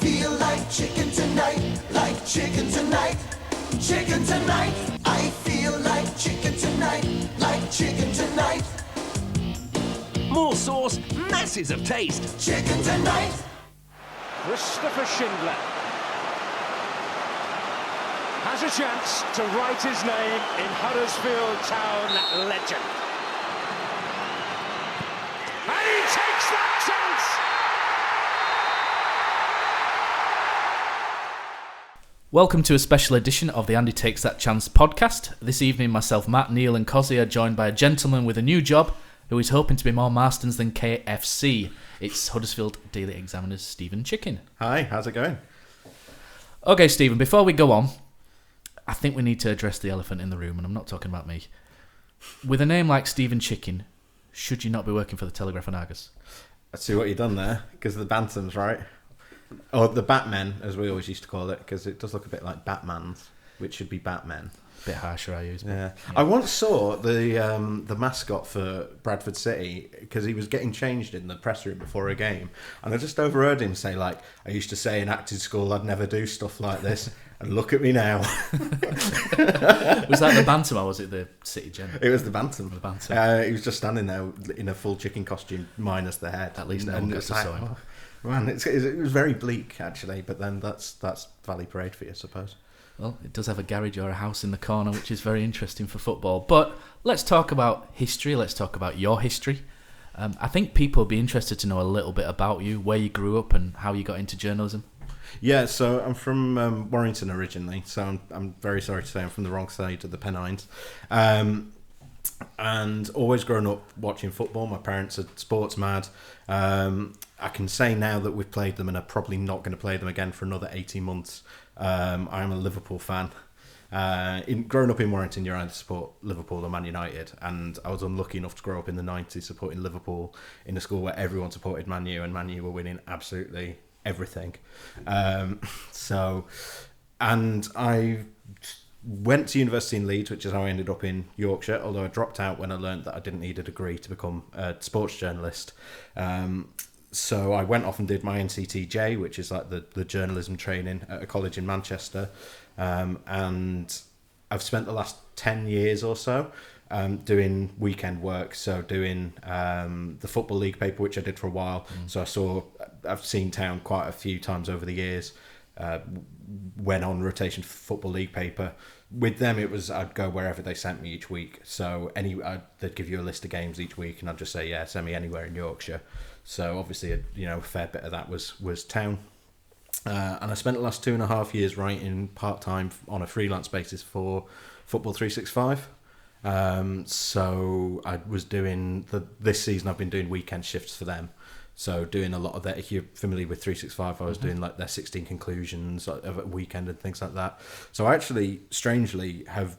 feel like chicken tonight, like chicken tonight, chicken tonight. I feel like chicken tonight, like chicken tonight. More sauce, masses of taste. Chicken tonight. Christopher Schindler has a chance to write his name in Huddersfield Town legend. And he takes that chance! Welcome to a special edition of the Andy Takes That Chance podcast. This evening, myself, Matt, Neil and Kosi are joined by a gentleman with a new job who is hoping to be more Marston's than KFC. It's Huddersfield Daily Examiner's Stephen Chicken. Hi, how's it going? Okay, Stephen, before we go on, I think we need to address the elephant in the room, and I'm not talking about me. With a name like Stephen Chicken, should you not be working for the Telegraph and Argus? I see what you've done there, because of the Bantams, right? Or the Batmen, as we always used to call it, because it does look a bit like Batman's, which should be Batmen. Bit harsher, I use. Yeah. I once saw the mascot for Bradford City, because he was getting changed in the press room before a game, and I just overheard him say, like, I used to say in acting school I'd never do stuff like this, and look at me now. Was that the Bantam or was it the City Gen? It was the Bantam. The Bantam. He was just standing there in a full chicken costume, minus the head. At least no one got to saw him. Man, it was very bleak, actually, but then that's Valley Parade for you, I suppose. Well, it does have a garage or a house in the corner, which is very interesting for football. But let's talk about history. Let's talk about your history. I think people would be interested to know a little bit about you, where you grew up and how you got into journalism. Yeah, so I'm from Warrington originally, so I'm very sorry to say I'm from the wrong side of the Pennines. And always grown up watching football. My parents are sports mad. I can say now that we've played them and are probably not going to play them again for another 18 months. I am a Liverpool fan. Growing up in Warrington, you're either support Liverpool or Man United, and I was unlucky enough to grow up in the 90s supporting Liverpool in a school where everyone supported Man U, and Man U were winning absolutely everything. And I went to university in Leeds, which is how I ended up in Yorkshire, although I dropped out when I learned that I didn't need a degree to become a sports journalist. So I went off and did my NCTJ, which is like the journalism training at a college in Manchester. And I've spent the last 10 years or so doing weekend work. So doing the Football League paper, which I did for a while. So I've seen town quite a few times over the years. Went on rotation for Football League paper. With them, it was I'd go wherever they sent me each week. So they'd give you a list of games each week, and I'd just say, yeah, send me anywhere in Yorkshire. So obviously, a fair bit of that was town. And I spent the last 2.5 years writing part-time on a freelance basis for Football 365. So I was doing this season. I've been doing weekend shifts for them. So doing a lot of that. If you're familiar with 365, I was doing like their 16 conclusions of a weekend and things like that. So I actually, strangely, have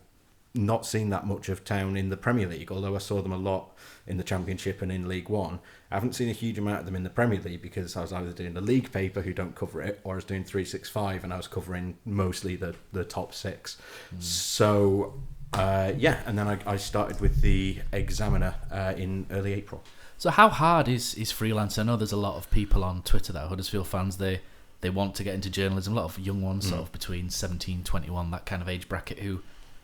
not seen that much of town in the Premier League, although I saw them a lot in the Championship and in League One. I haven't seen a huge amount of them in the Premier League because I was either doing the league paper, who don't cover it, or I was doing 365 and I was covering mostly the top six. So and then I started with the Examiner in early April. So how hard is freelance? I know there's a lot of people on Twitter that are Huddersfield fans. They want to get into journalism. A lot of young ones, sort of between 17, 21, that kind of age bracket, who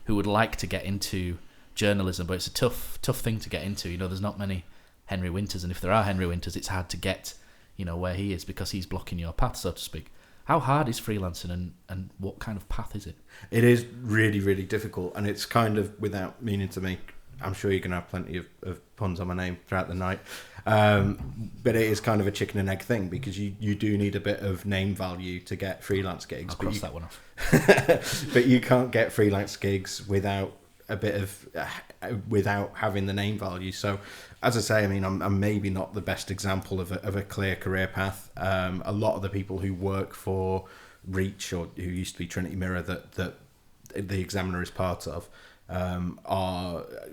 would like to get into journalism, but it's a tough thing to get into. There's not many Henry Winters, and if there are Henry Winters, it's hard to get, where he is because he's blocking your path, so to speak. How hard is freelancing, and what kind of path is it? It is really, really difficult, and it's kind of, without meaning to make, I'm sure you're going to have plenty of puns on my name throughout the night, but it is kind of a chicken and egg thing, because you do need a bit of name value to get freelance gigs. I'll cross that one off. But you can't get freelance gigs without having the name value. So, as I say, I'm maybe not the best example of a clear career path. A lot of the people who work for Reach, or who used to be Trinity Mirror, that the Examiner is part of,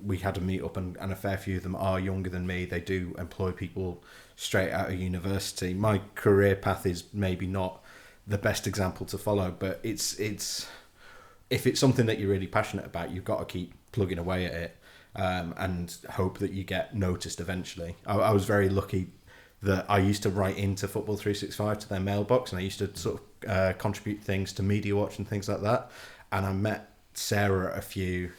we had a meet up, and a fair few of them are younger than me. They do employ people straight out of university. My career path is maybe not the best example to follow, but it's if it's something that you're really passionate about, you've got to keep plugging away at it, and hope that you get noticed eventually. I was very lucky that I used to write into Football 365 to their mailbox, and I used to sort of contribute things to Media Watch and things like that. And I met Sarah Sarah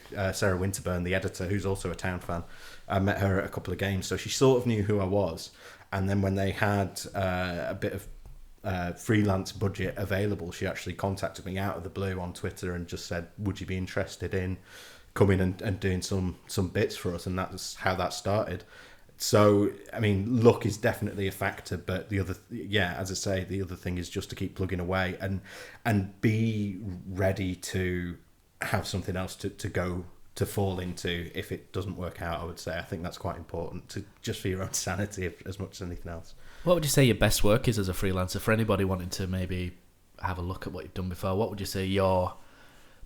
Winterburn, the editor, who's also a Town fan. I met her at a couple of games, so she sort of knew who I was. And then when they had a bit of freelance budget available, she actually contacted me out of the blue on Twitter and just said, would you be interested in coming and doing some bits for us? And that's how that started. So, I mean, luck is definitely a factor, but as I say, the other thing is just to keep plugging away and be ready to have something else to fall into if it doesn't work out. I would say I think that's quite important just for your own sanity as much as anything else. What would you say your best work is as a freelancer for anybody wanting to maybe have a look at what you've done before? What would you say your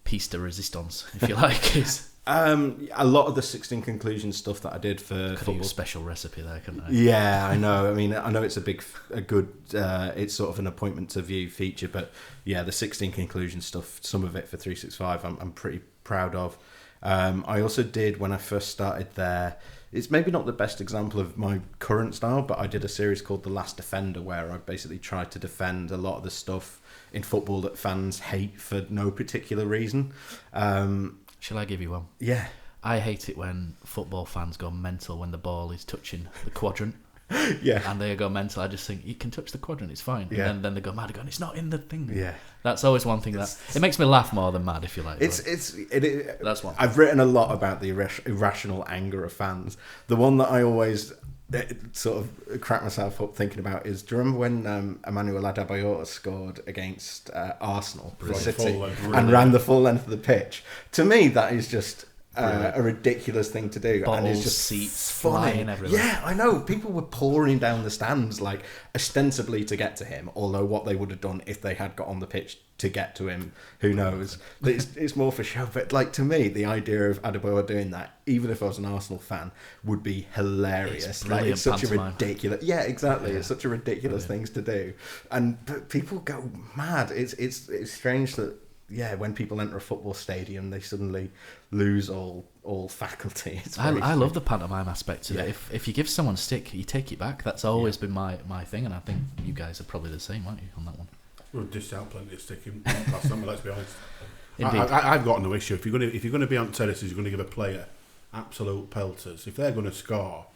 piece de resistance, if you like, is? A lot of the 16 conclusions stuff that I did for football. A special recipe there, couldn't I? Yeah, I know. I mean, I know it's a good it's sort of an appointment to view feature, but yeah, the 16 conclusions stuff, some of it for 365, I'm pretty proud of. I also did, when I first started there, it's maybe not the best example of my current style, but I did a series called The Last Defender, where I basically tried to defend a lot of the stuff in football that fans hate for no particular reason. Shall I give you one? Yeah. I hate it when football fans go mental when the ball is touching the quadrant. Yeah. And they go mental. I just think, you can touch the quadrant, it's fine. Yeah. And then they go mad again, it's not in the thing. Yeah. That's always one thing that... It makes me laugh more than mad, if you like. That's one. I've written a lot about the irrational anger of fans. The one that I always sort of crack myself up thinking about is, do you remember when Emmanuel Adebayor scored against Arsenal for City and ran the full length of the pitch? To me, that is just a ridiculous thing to do. Bottles, and it's just seats funny. flying everywhere. Yeah, I know. People were pouring down the stands, like, ostensibly to get to him, although what they would have done if they had got on the pitch to get to him, who knows? It's more for show. But, like, to me, the idea of Adebayor doing that, even if I was an Arsenal fan, would be hilarious. It's such pantomime. a ridiculous... Yeah, exactly. Yeah. It's such a ridiculous thing to do. But people go mad. It's strange that, yeah, when people enter a football stadium, they suddenly lose all faculty. I love the pantomime aspect of it. If you give someone a stick, you take it back. That's always been my thing, and I think you guys are probably the same, aren't you, on that one? We've dished out plenty of sticking last summer, let's be honest. Indeed. I've got no issue. If you're going to be on terraces, you're going to give a player absolute pelters. If they're going to score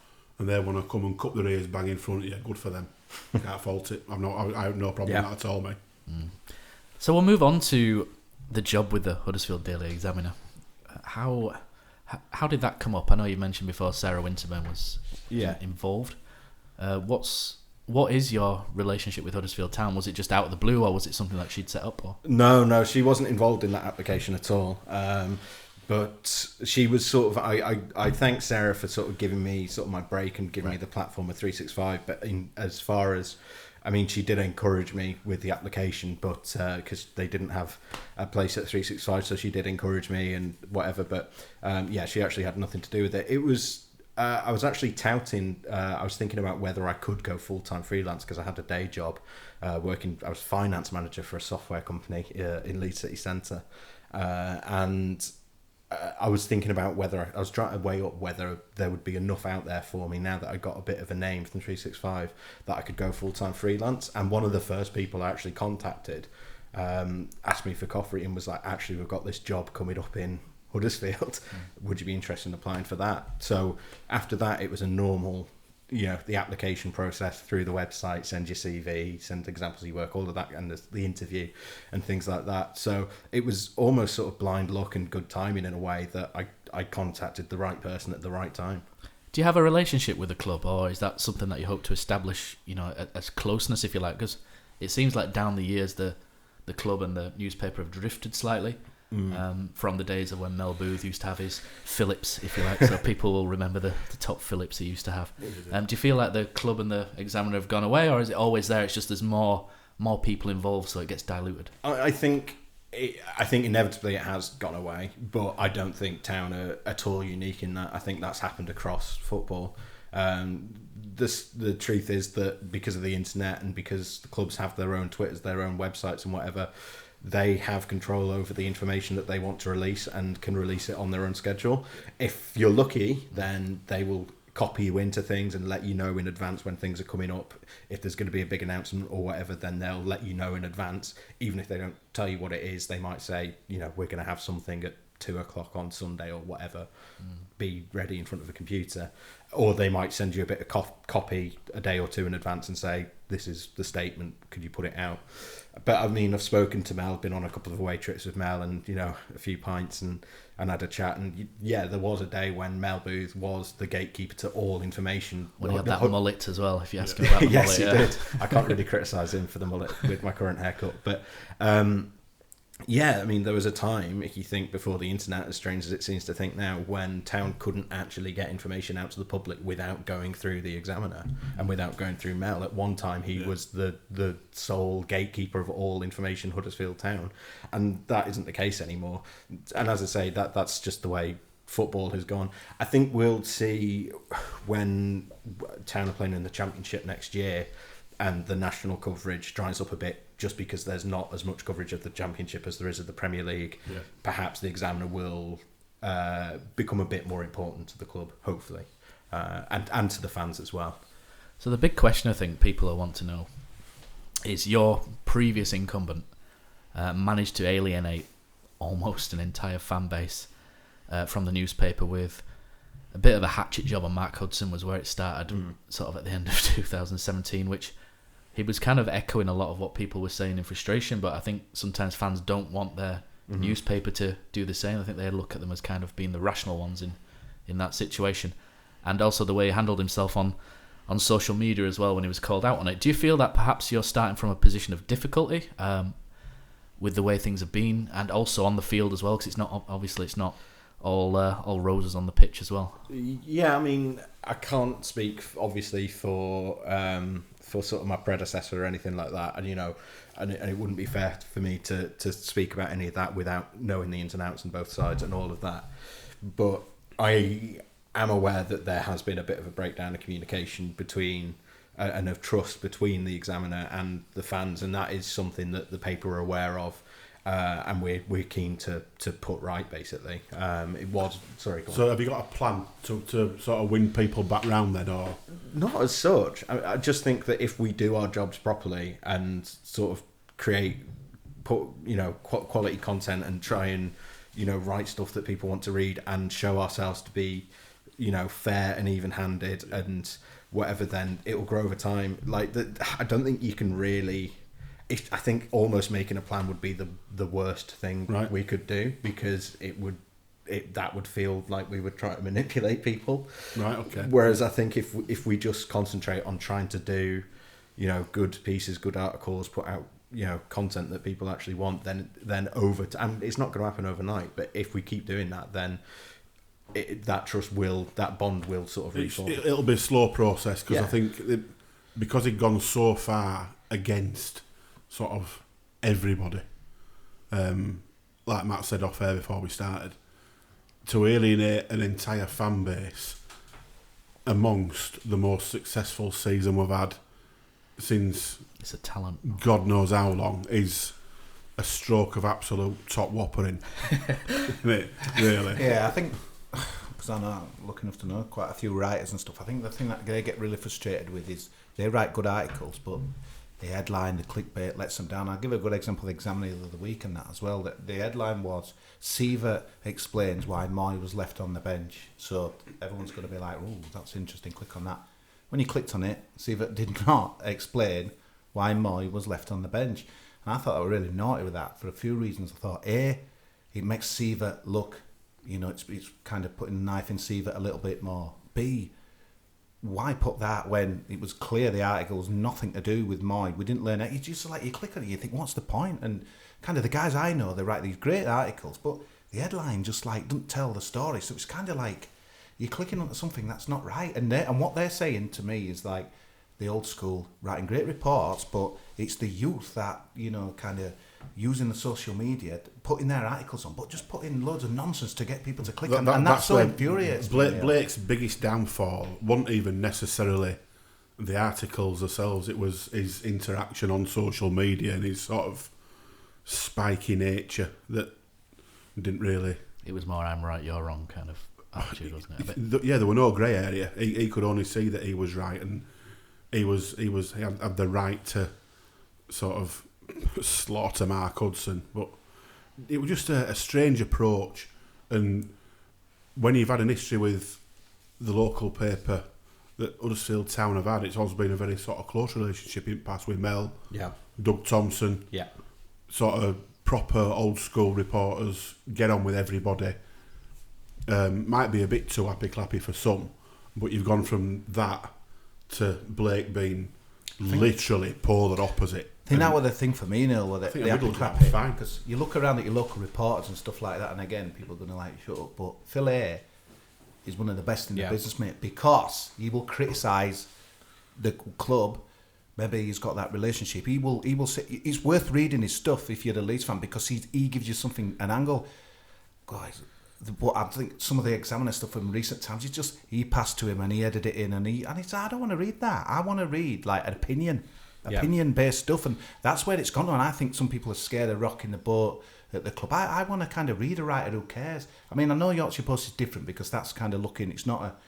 and they want to come and cup their ears bang in front of you, good for them. Can't fault it. I have no problem with that at all, mate. So we'll move on to the job with the Huddersfield Daily Examiner. How did that come up? I know you mentioned before Sarah Winterburn was involved. What is your relationship with Huddersfield Town? Was it just out of the blue, or was it something that she'd set up? Or? No, she wasn't involved in that application at all. But she was sort of... I thank Sarah for sort of giving me sort of my break and giving me the platform of 365. But as far as... I mean, she did encourage me with the application, but because they didn't have a place at 365, so she did encourage me and whatever. But she actually had nothing to do with it. It was... I was actually touting... I was thinking about whether I could go full-time freelance because I had a day job working... I was finance manager for a software company in Leeds City Centre. And I was thinking about whether... I was trying to weigh up whether there would be enough out there for me now that I got a bit of a name from 365 that I could go full-time freelance. And one of the first people I actually contacted asked me for coffee and was like, actually, we've got this job coming up in Huddersfield. Would you be interested in applying for that? So after that, it was a normal, the application process through the website, send your CV, send examples of your work, all of that, and the interview and things like that. So it was almost sort of blind luck and good timing in a way that I contacted the right person at the right time. Do you have a relationship with the club, or is that something that you hope to establish, as closeness, if you like? Because it seems like down the years, the club and the newspaper have drifted slightly. From the days of when Mel Booth used to have his Phillips, if you like, so people will remember the top Phillips he used to have. Do you feel like the club and the Examiner have gone away, or is it always there? It's just there's more people involved, so it gets diluted. I think inevitably it has gone away, but I don't think Town are at all unique in that. I think that's happened across football. The truth is that because of the internet and because the clubs have their own Twitters, their own websites and whatever, they have control over the information that they want to release and can release it on their own schedule. If you're lucky, then they will copy you into things and let you know in advance when things are coming up. If there's going to be a big announcement or whatever, then they'll let you know in advance. Even if they don't tell you what it is, they might say, we're going to have something at 2:00 on Sunday or whatever. Be ready in front of a computer. Or they might send you a bit of copy a day or two in advance and say, this is the statement, could you put it out? But I mean, I've spoken to Mel, been on a couple of away trips with Mel and, a few pints and had a chat. And yeah, there was a day when Mel Booth was the gatekeeper to all information. When he had that mullet as well, if you ask him about the yes, mullet. Yes, he did. I can't really criticise him for the mullet with my current haircut. But yeah, I mean, there was a time, if you think before the internet, as strange as it seems to think now, when Town couldn't actually get information out to the public without going through the Examiner and without going through Mel. At one time, he was the sole gatekeeper of all information Huddersfield Town, and that isn't the case anymore. And as I say, that's just the way football has gone. I think we'll see when Town are playing in the Championship next year and the national coverage dries up a bit, just because there's not as much coverage of the Championship as there is of the Premier League. Yeah. Perhaps the Examiner will become a bit more important to the club, hopefully, and to the fans as well. So the big question I think people will want to know is, your previous incumbent managed to alienate almost an entire fan base from the newspaper with a bit of a hatchet job on Mark Hudson, was where it started, sort of at the end of 2017, which he was kind of echoing a lot of what people were saying in frustration, but I think sometimes fans don't want their newspaper to do the same. I think they look at them as kind of being the rational ones in that situation. And also the way he handled himself on social media as well when he was called out on it. Do you feel that perhaps you're starting from a position of difficulty with the way things have been, and also on the field as well? Because it's not all roses on the pitch as well. Yeah, I mean, I can't speak obviously for sort of my predecessor or anything like that, and it wouldn't be fair for me to speak about any of that without knowing the ins and outs on both sides and all of that. But I am aware that there has been a bit of a breakdown of communication between and of trust between the Examiner and the fans, and that is something that the paper are aware of. And we're keen to put right, basically. It was... Sorry, go on. So have you got a plan to sort of win people back round then, or...? Not as such. I just think that if we do our jobs properly and sort of put quality content and try and, write stuff that people want to read and show ourselves to be, fair and even-handed and whatever, then it'll grow over time. I don't think you can really... I think almost making a plan would be the worst thing we could do, because that would feel like we would try to manipulate people. Right. Okay. Whereas I think if we just concentrate on trying to do, good pieces, good articles, put out, content that people actually want, then over time, it's not going to happen overnight. But if we keep doing that, then that bond will sort of reform. It'll be a slow process, because I think because it'd gone so far against sort of everybody, like Matt said off air before we started, to alienate an entire fan base amongst the most successful season we've had since it's a talent, God knows how long, is a stroke of absolute top whoppering. Isn't it? Really? Yeah, I think, because I know, I'm lucky enough to know quite a few writers and stuff, I think the thing that they get really frustrated with is they write good articles, but the headline, the clickbait lets them down. I'll give a good example of the Examiner of the week and that as well. The headline was, Sievert explains why Moy was left on the bench. So everyone's going to be like, oh, that's interesting, click on that. When you clicked on it, Sievert did not explain why Moy was left on the bench. And I thought I was really naughty with that for a few reasons. I thought, A, it makes Sievert look, it's kind of putting the knife in Sievert a little bit more. B, why put that when it was clear the article was nothing to do with Moy? We didn't learn it. You just you click on it, you think, what's the point? And kind of the guys I know, they write these great articles, but the headline just doesn't tell the story. So it's kind of like you're clicking onto something that's not right. And what they're saying to me is like the old school writing great reports, but it's the youth that kind of using the social media, putting their articles on, but just putting loads of nonsense to get people to click on, and that's so infuriating. Blake's biggest downfall wasn't even necessarily the articles themselves, it was his interaction on social media and his sort of spiky nature that didn't really... It was more I'm right, you're wrong kind of... attitude, wasn't it? A bit? Yeah, there were no grey area. He could only see that he was right, and he had the right to sort of slaughter Mark Hudson. But it was just a strange approach. And when you've had an history with the local paper that Huddersfield Town have had, it's always been a very sort of close relationship in the past with Mel, Doug Thompson, sort of proper old school reporters, get on with everybody. Might be a bit too happy clappy for some, but you've gone from that to Blake being literally polar opposite. I think that was the thing for me, Neil, was the happy clappy. Because you look around at your local reporters and stuff like that, and again, people are going to like shut up, but Phil A is one of the best in the business, mate, because he will criticise the club. Maybe he's got that relationship. He will say it's worth reading his stuff if you're a Leeds fan, because he gives you something, an angle. Guys, but I think some of the Examiner stuff from recent times, he passed to him and he edited it in, and he said, I don't want to read that. I want to read like an opinion-based stuff, and that's where it's gone on. I think some people are scared of rocking the boat at the club. I want to kind of read a writer who cares. I mean, I know Yorkshire Post is different because that's kind of looking, it's not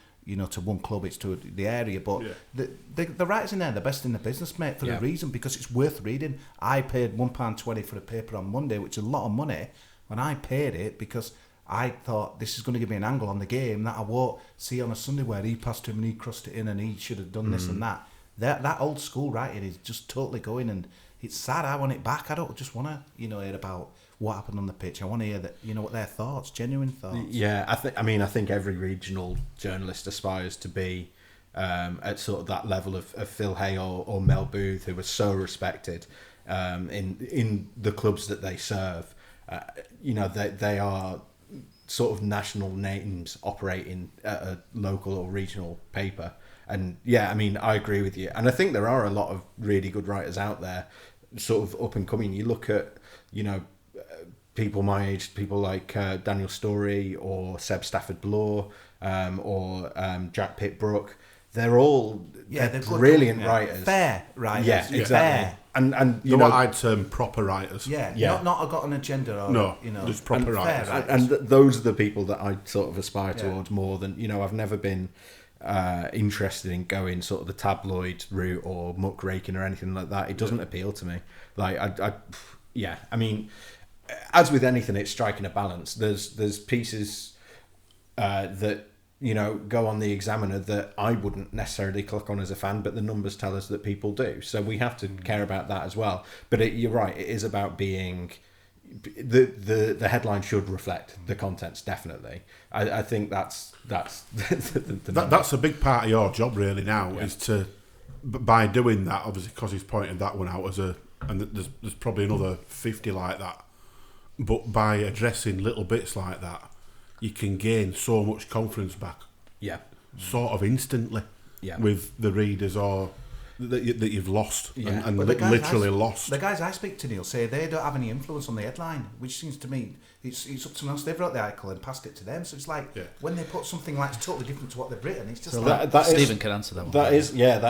to one club, it's to the area, but the writers in there are the best in the business, mate, for a reason, because it's worth reading. I paid £1.20 for a paper on Monday, which is a lot of money, when I paid it because I thought this is going to give me an angle on the game that I won't see on a Sunday, where he passed to him and he crossed it in and he should have done this and that. That old school writing is just totally going, and it's sad. I want it back. I don't just want to, hear about what happened on the pitch. I want to hear that, what their thoughts, genuine thoughts. Yeah, I think every regional journalist aspires to be at sort of that level of Phil Hay or Mel Booth, who was so respected in the clubs that they serve. They are sort of national names operating at a local or regional paper. And I agree with you. And I think there are a lot of really good writers out there, sort of up and coming. You look at, people my age, people like Daniel Story or Seb Stafford-Bloor or Jack Pittbrook. They're all they're brilliant writers. Fair writers. Yeah, exactly. Fair. And what I'd term proper writers. Not got an agenda or just proper writers. And those are the people that I sort of aspire towards more than, I've never been interested in going sort of the tabloid route or muckraking or anything like that. It doesn't appeal to me. Like I mean, as with anything, it's striking a balance. There's pieces that go on the Examiner that I wouldn't necessarily click on as a fan, but the numbers tell us that people do. So we have to care about that as well. But you're right, it is about being the headline should reflect the contents, definitely. I think that's a big part of your job really now, is to, by doing that, obviously Kosi's pointed that one out and there's probably another 50 like that, but by addressing little bits like that, you can gain so much confidence back sort of instantly with the readers or that you've lost and literally lost. The guys I speak to, Neil, say they don't have any influence on the headline, which seems to me it's up to someone else. They've wrote the article and passed it to them, so it's like when they put something like totally different to what they've written, it's just so like Stephen can answer that one. That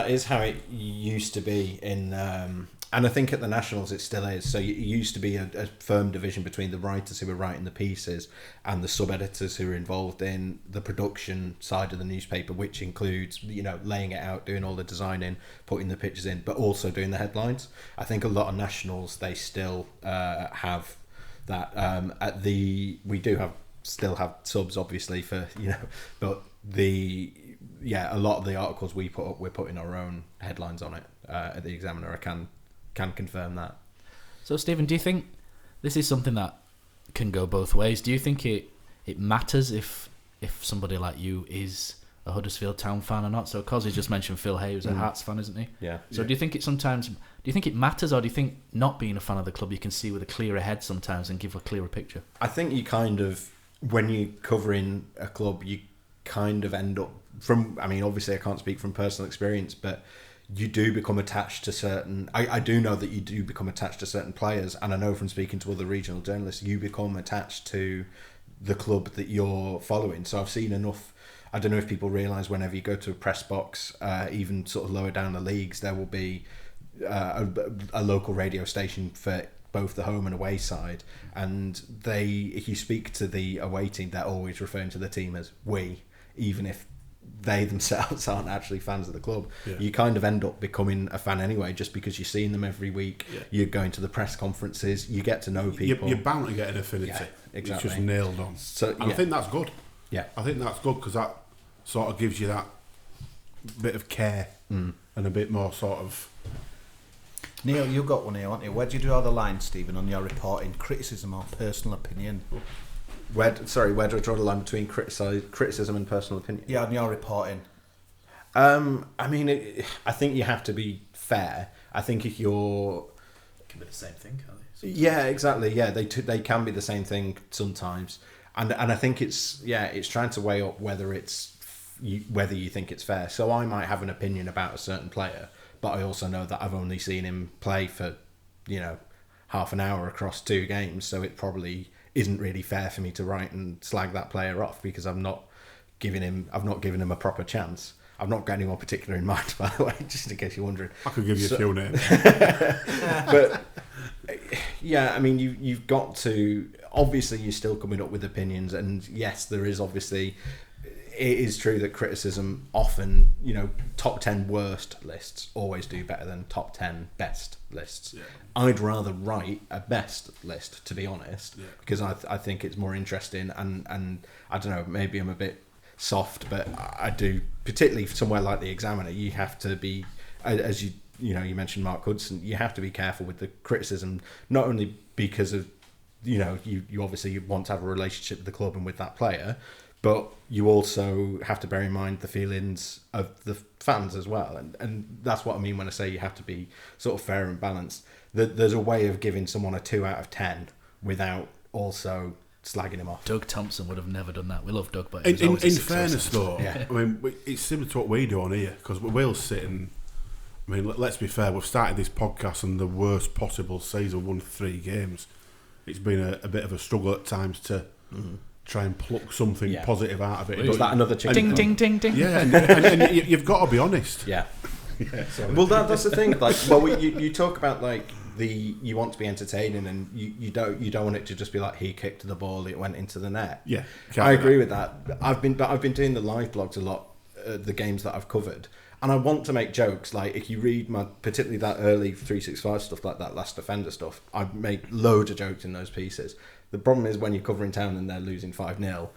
is how it used to be in and I think at the Nationals it still is. So it used to be a firm division between the writers who were writing the pieces and the sub-editors who were involved in the production side of the newspaper, which includes, laying it out, doing all the designing, putting the pictures in, but also doing the headlines. I think a lot of Nationals, they still have that. We do still have subs, obviously, for, but a lot of the articles we put up, we're putting our own headlines on it at the Examiner. I can confirm that. So, Stephen, do you think this is something that can go both ways? Do you think it matters if somebody like you is a Huddersfield Town fan or not? So, Kosi just mentioned Phil Hay, who's a Hearts fan, isn't he? Yeah. So, do you think it matters, or do you think not being a fan of the club, you can see with a clearer head sometimes and give a clearer picture? I think you kind of, when you're covering a club, you kind of end up obviously I can't speak from personal experience, but you do become attached to certain... I do know that you do become attached to certain players, and I know from speaking to other regional journalists, you become attached to the club that you're following. So I've seen enough... I don't know if people realise whenever you go to a press box, even sort of lower down the leagues, there will be a local radio station for both the home and away side, and if you speak to the away team, they're always referring to the team as we, even if they themselves aren't actually fans of the club. You kind of end up becoming a fan anyway, just because you're seeing them every week. You're going to the press conferences, you get to know people. You're bound to get an affinity. Exactly. It's just nailed on. So I think that's good. I think that's good because that sort of gives you that bit of care and a bit more sort of... Neil, you got one here, haven't you? Where do you draw the line, Stephen, on your reporting? Criticism or personal opinion? Where do I draw the line between criticism and personal opinion? Yeah, on your reporting. I mean, I think you have to be fair. I think if you're... It can be the same thing, can't they? Yeah, exactly. Yeah, they can be the same thing sometimes, and I think it's trying to weigh up whether you think it's fair. So I might have an opinion about a certain player, but I also know that I've only seen him play for, half an hour across 2 games, so it probably isn't really fair for me to write and slag that player off because I've not given him a proper chance. I've not got anyone particular in mind, by the way, just in case you're wondering. I could give you a few names. But yeah, I mean, you've got to... Obviously, you're still coming up with opinions, and yes, there is obviously... It is true that criticism often, top 10 worst lists always do better than top 10 best lists. Yeah. I'd rather write a best list, to be honest, because I think it's more interesting, and I don't know, maybe I'm a bit soft, but I do, particularly somewhere like the Examiner, you have to be, as you mentioned Mark Hudson, you have to be careful with the criticism, not only because of, you obviously want to have a relationship with the club and with that player, but you also have to bear in mind the feelings of the fans as well. And that's what I mean when I say you have to be sort of fair and balanced. There's a way of giving someone a 2 out of 10 without also slagging him off. Doug Thompson would have never done that. We love Doug, but in fairness though, I mean, it's similar to what we do on here, because we'll sit and... I mean, let's be fair, we've started this podcast on the worst possible season, won 3 games. It's been a bit of a struggle at times to... try and pluck something positive out of it. Was that another chicken? Ding, ding, ding, ding. Yeah, and you've got to be honest. Yeah. Well, that's the thing. Like, you talk about like you want to be entertaining, and you don't want it to just be like he kicked the ball, it went into the net. Yeah, I agree with that. I've been doing the live blogs a lot, the games that I've covered, and I want to make jokes. Like if you read particularly that early 365 stuff, like that Last Defender stuff, I make loads of jokes in those pieces. The problem is when you're covering Town and they're losing 5-0.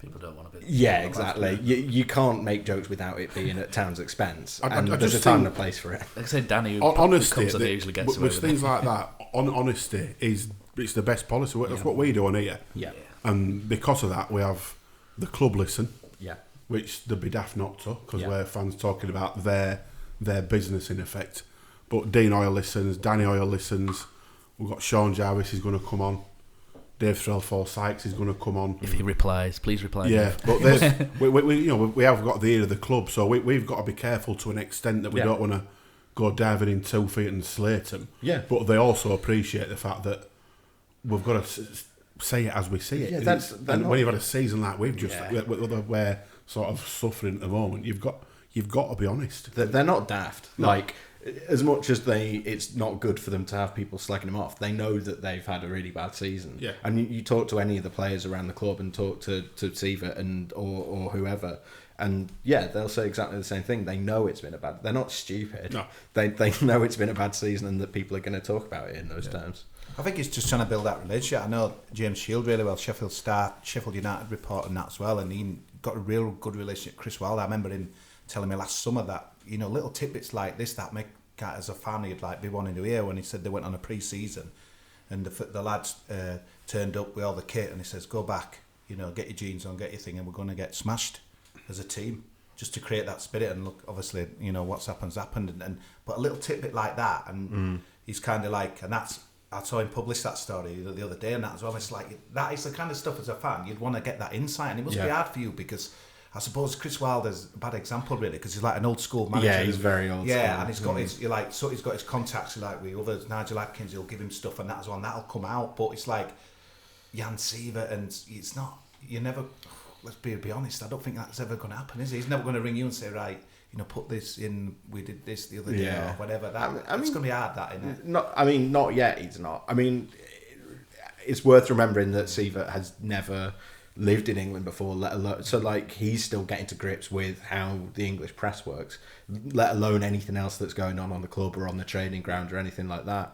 People don't want to be... Yeah, exactly. You can't make jokes without it being at Town's expense. There's a time and a place for it. Like I said, Danny, who honesty, comes on, usually gets away with things like that. Honesty it's the best policy. That's what we do on here. Yeah. And because of that, we have the club listen. Yeah. Which they'd be daft not to, because we're fans talking about their business in effect. But Dean Oil listens, Danny Oil listens. We've got Sean Jarvis is going to come on. Dave Threlfall Sykes is going to come on. If he replies, please reply. Yeah, but we have got the ear of the club, so we've got to be careful to an extent that we don't want to go diving in 2 feet and slate them. Yeah. But they also appreciate the fact that we've got to say it as we see it. Yeah, and when you've had a season like we've just we're sort of suffering at the moment, you've got to be honest. They're not daft. No. Like, as much as it's not good for them to have people slagging them off, they know that they've had a really bad season. Yeah. And you talk to any of the players around the club and talk to Siva or whoever, and they'll say exactly the same thing. They know it's been a bad... They're not stupid. No. They know it's been a bad season and that people are going to talk about it in those terms. I think it's just trying to build that relationship. I know James Shield really well, Sheffield United report and that as well, and he got a real good relationship with Chris Wilder. I remember him telling me last summer that, little tidbits like this that make, as a fan, he'd be wanting to hear, when he said they went on a pre-season and the lads turned up with all the kit, and he says, go back, get your jeans on, get your thing, and we're going to get smashed as a team, just to create that spirit. And look, obviously, what's happened, but a little tidbit like that, and he's kind of like, and that's, I saw him publish that story the other day and that as well. It's like, that is the kind of stuff as a fan you'd want to get that insight, and it must be hard for you, because I suppose Chris Wilder's a bad example really, because he's like an old school manager. Yeah, he's very old school. Yeah, and he's got he's got his contacts with others. Nigel Atkins, he'll give him stuff and that as well, and that'll come out. But it's like Jan Siva, and it's not. You never. Let's be honest. I don't think that's ever going to happen, is it? He's never going to ring you and say, right, put this in. We did this the other day Yeah. or whatever. I It's mean, going to be hard, that, isn't it? Not yet. He's not. I mean, it's worth remembering that Sievert has never lived in England before, let alone he's still getting to grips with how the English press works, let alone anything else that's going on the club or on the training ground or anything like that.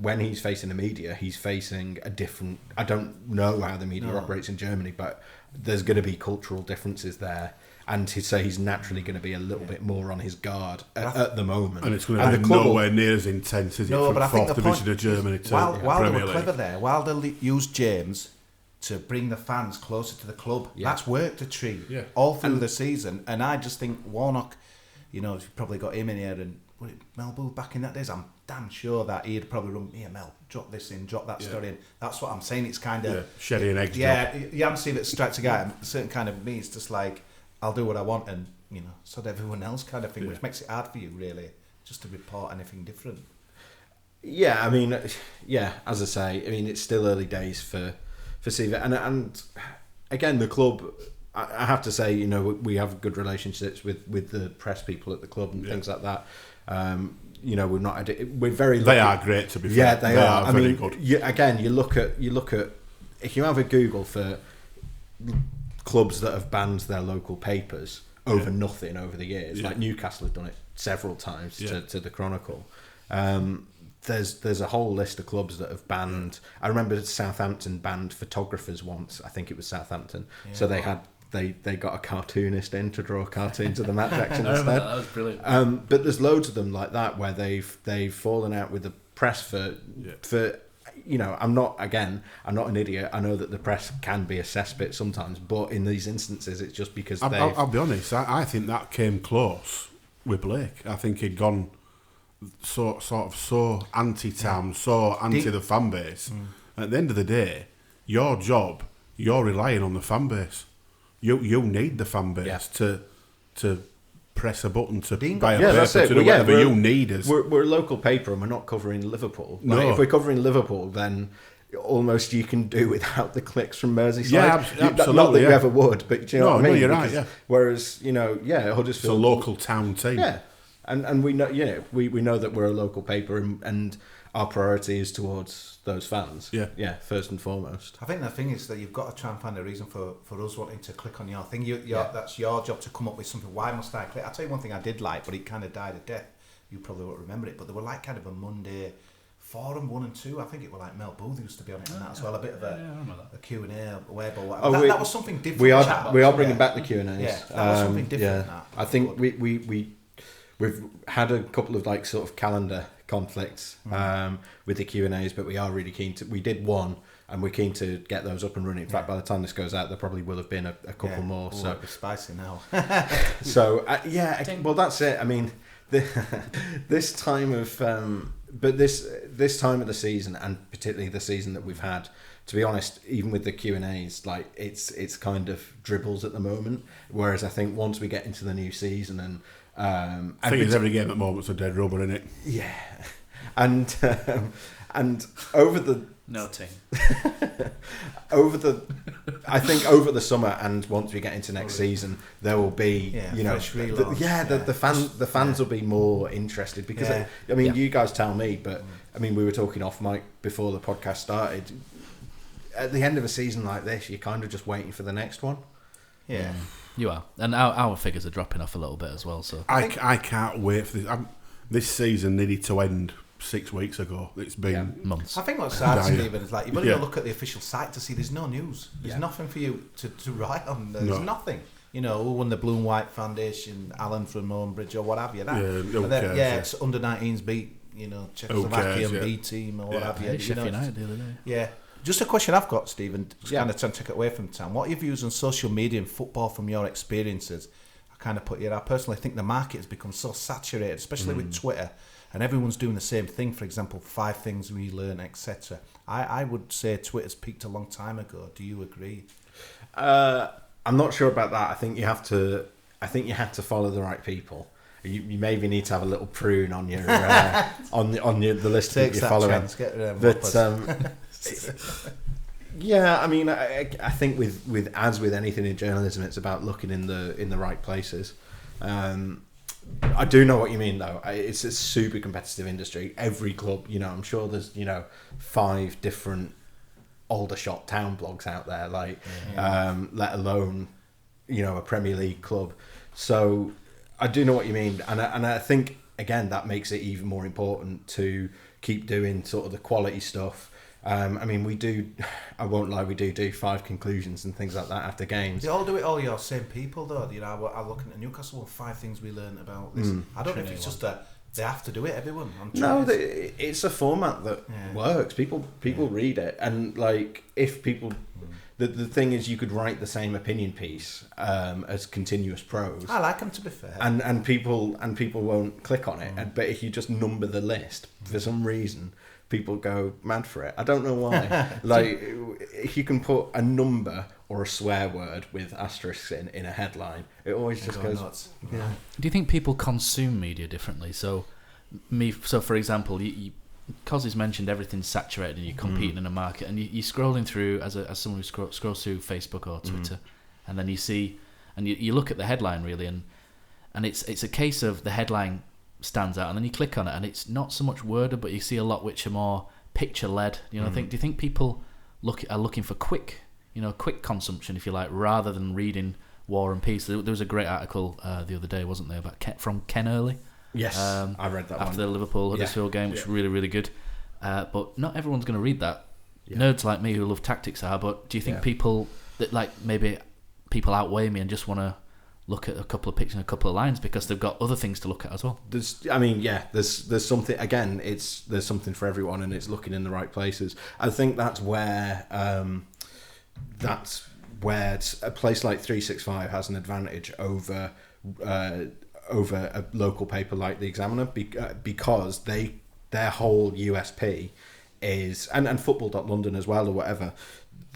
When he's facing the media, he's facing a different. I don't know how the media operates in Germany, but there's going to be cultural differences there. And he's naturally going to be a little bit more on his guard at the moment. And it's going to be nowhere near as intense as No, from but I think fourth the division point, of Germany to while they Premier were League. clever there, while they used James to bring the fans closer to the club, that's worked a treat all through the season. And I just think Warnock, you've probably got him in here, and Mel Booth back in that days, I'm damn sure that he'd probably run, here Mel, drop this in, drop that story in. That's what I'm saying. It's kind of sherry and eggs. you haven't seen it strikes a guy. A certain kind of me, it's just like, I'll do what I want, and so did everyone else, kind of thing, which makes it hard for you, really, just to report anything different. Yeah, I mean, as I say, I mean, it's still early days for Sievert, and again, the club, I have to say, we have good relationships with the press people at the club and things like that. We're very lucky. They are great, to be fair. Yeah, they are. Very good. You look at if you have a Google for clubs that have banned their local papers over nothing over the years, like Newcastle have done it several times to the Chronicle. There's a whole list of clubs that have banned. I remember Southampton banned photographers once. I think it was Southampton. So they had they got a cartoonist in to draw cartoons of the match action instead. That was brilliant. But there's loads of them like that where they've fallen out with the press for. I'm not an idiot. I know that the press can be a cesspit sometimes, but in these instances, it's just because I'll be honest. I think that came close with Blake. I think he'd gone so anti-town, so anti the fan base. At the end of the day, your job, you're relying on the fan base. You need the fan base to press a button to buy a paper, to do whatever you need. We're a local paper and we're not covering Liverpool. No. If we're covering Liverpool, then almost you can do without the clicks from Merseyside. Yeah, absolutely. Not that you ever would, but do you know what I mean? No, you're right, yeah. Whereas, Huddersfield... It's a local town team. Yeah. And we know, we know that we're a local paper and our priority is towards those fans. Yeah, first and foremost. I think the thing is that you've got to try and find a reason for us wanting to click on your thing. That's your job to come up with something. Why must I click? I'll tell you one thing I did like, but it kind of died a death. You probably won't remember it, but they were like kind of a Monday forum 1 and 2. I think it was like Mel Booth used to be on it and that as well. A bit of a Q&A, a web or whatever. That was something different. We are bringing back the Q&As. Yeah, that was something different. I think we've had a couple of sort of calendar conflicts with the Q&As, but we are really keen to. We did one, and we're keen to get those up and running. In fact, by the time this goes out, there probably will have been a couple more. Ooh, so it's spicy now. So well, that's it. I mean, this time of this time of the season, and particularly the season that we've had. To be honest, even with the Q&As, it's kind of dribbles at the moment. Whereas I think once we get into the new season and I think every game at the moment's a dead rubber, innit? Yeah, and over the noting I think over the summer and once we get into next season, there will be the fans will be more interested because you guys tell me, but I mean we were talking off mic before the podcast started. At the end of a season like this, you're kind of just waiting for the next one. Yeah. You are, and our figures are dropping off a little bit as well. So I can't wait for this. This season needed to end 6 weeks ago. It's been months. I think what's sad, Stephen, is you've got to go look at the official site to see there's no news. There's nothing for you to write on. There's nothing. Who won the Blue and White Foundation, Alan from Owenbridge or what have you. It's under 19s beat, Czechoslovakian B team or what have you. Sheffield United the other day. Yeah. Just a question I've got, Stephen, kind of trying to take it away from town. What are your views on social media and football from your experiences? I kind of put here, I personally think the market has become so saturated, especially with Twitter, and everyone's doing the same thing. For example, 5 things we learn, etc. I would say Twitter's peaked a long time ago. Do you agree? I'm not sure about that. I think you have to follow the right people. You maybe need to have a little prune on your the list that you're following. Yeah, I mean, I think with anything in journalism, it's about looking in the right places. I do know what you mean, though. It's a super competitive industry. Every club, I'm sure there's 5 different Aldershot town blogs out there, let alone a Premier League club. So I do know what you mean, and I think again that makes it even more important to keep doing sort of the quality stuff. We do. I won't lie. We do 5 conclusions and things like that after games. They all do it. All your same people, though. I'm looking at Newcastle. 5 things we learned about this. I don't know if it's just that they have to do it. Everyone. No, it's a format that works. People read it, and if people. The thing is, you could write the same opinion piece as continuous prose. I like them, to be fair. And people won't click on it. But if you just number the list, for some reason, people go mad for it. I don't know why. If you can put a number or a swear word with asterisks in a headline, it always just goes nuts. Yeah. Do you think people consume media differently? So for example, Kosi's mentioned everything's saturated and you're competing in a market, and you're scrolling through as someone who scrolls through Facebook or Twitter, and then you see, and you look at the headline really, and it's a case of the headline stands out, and then you click on it, and it's not so much worded, but you see a lot which are more picture led. Do you think people are looking for quick consumption, if you like, rather than reading War and Peace? There was a great article the other day, wasn't there, from Ken Early? Yes, I read that after the Liverpool Huddersfield game, which was really, really good. But not everyone's going to read that. Yeah. Nerds like me who love tactics are. But do you think people that maybe people outweigh me and just want to look at a couple of pictures and a couple of lines because they've got other things to look at as well? There's something. Again, there's something for everyone, and it's looking in the right places. I think that's where a place like 365 has an advantage over a local paper like the Examiner, because their whole USP is, and Football.London as well, or whatever,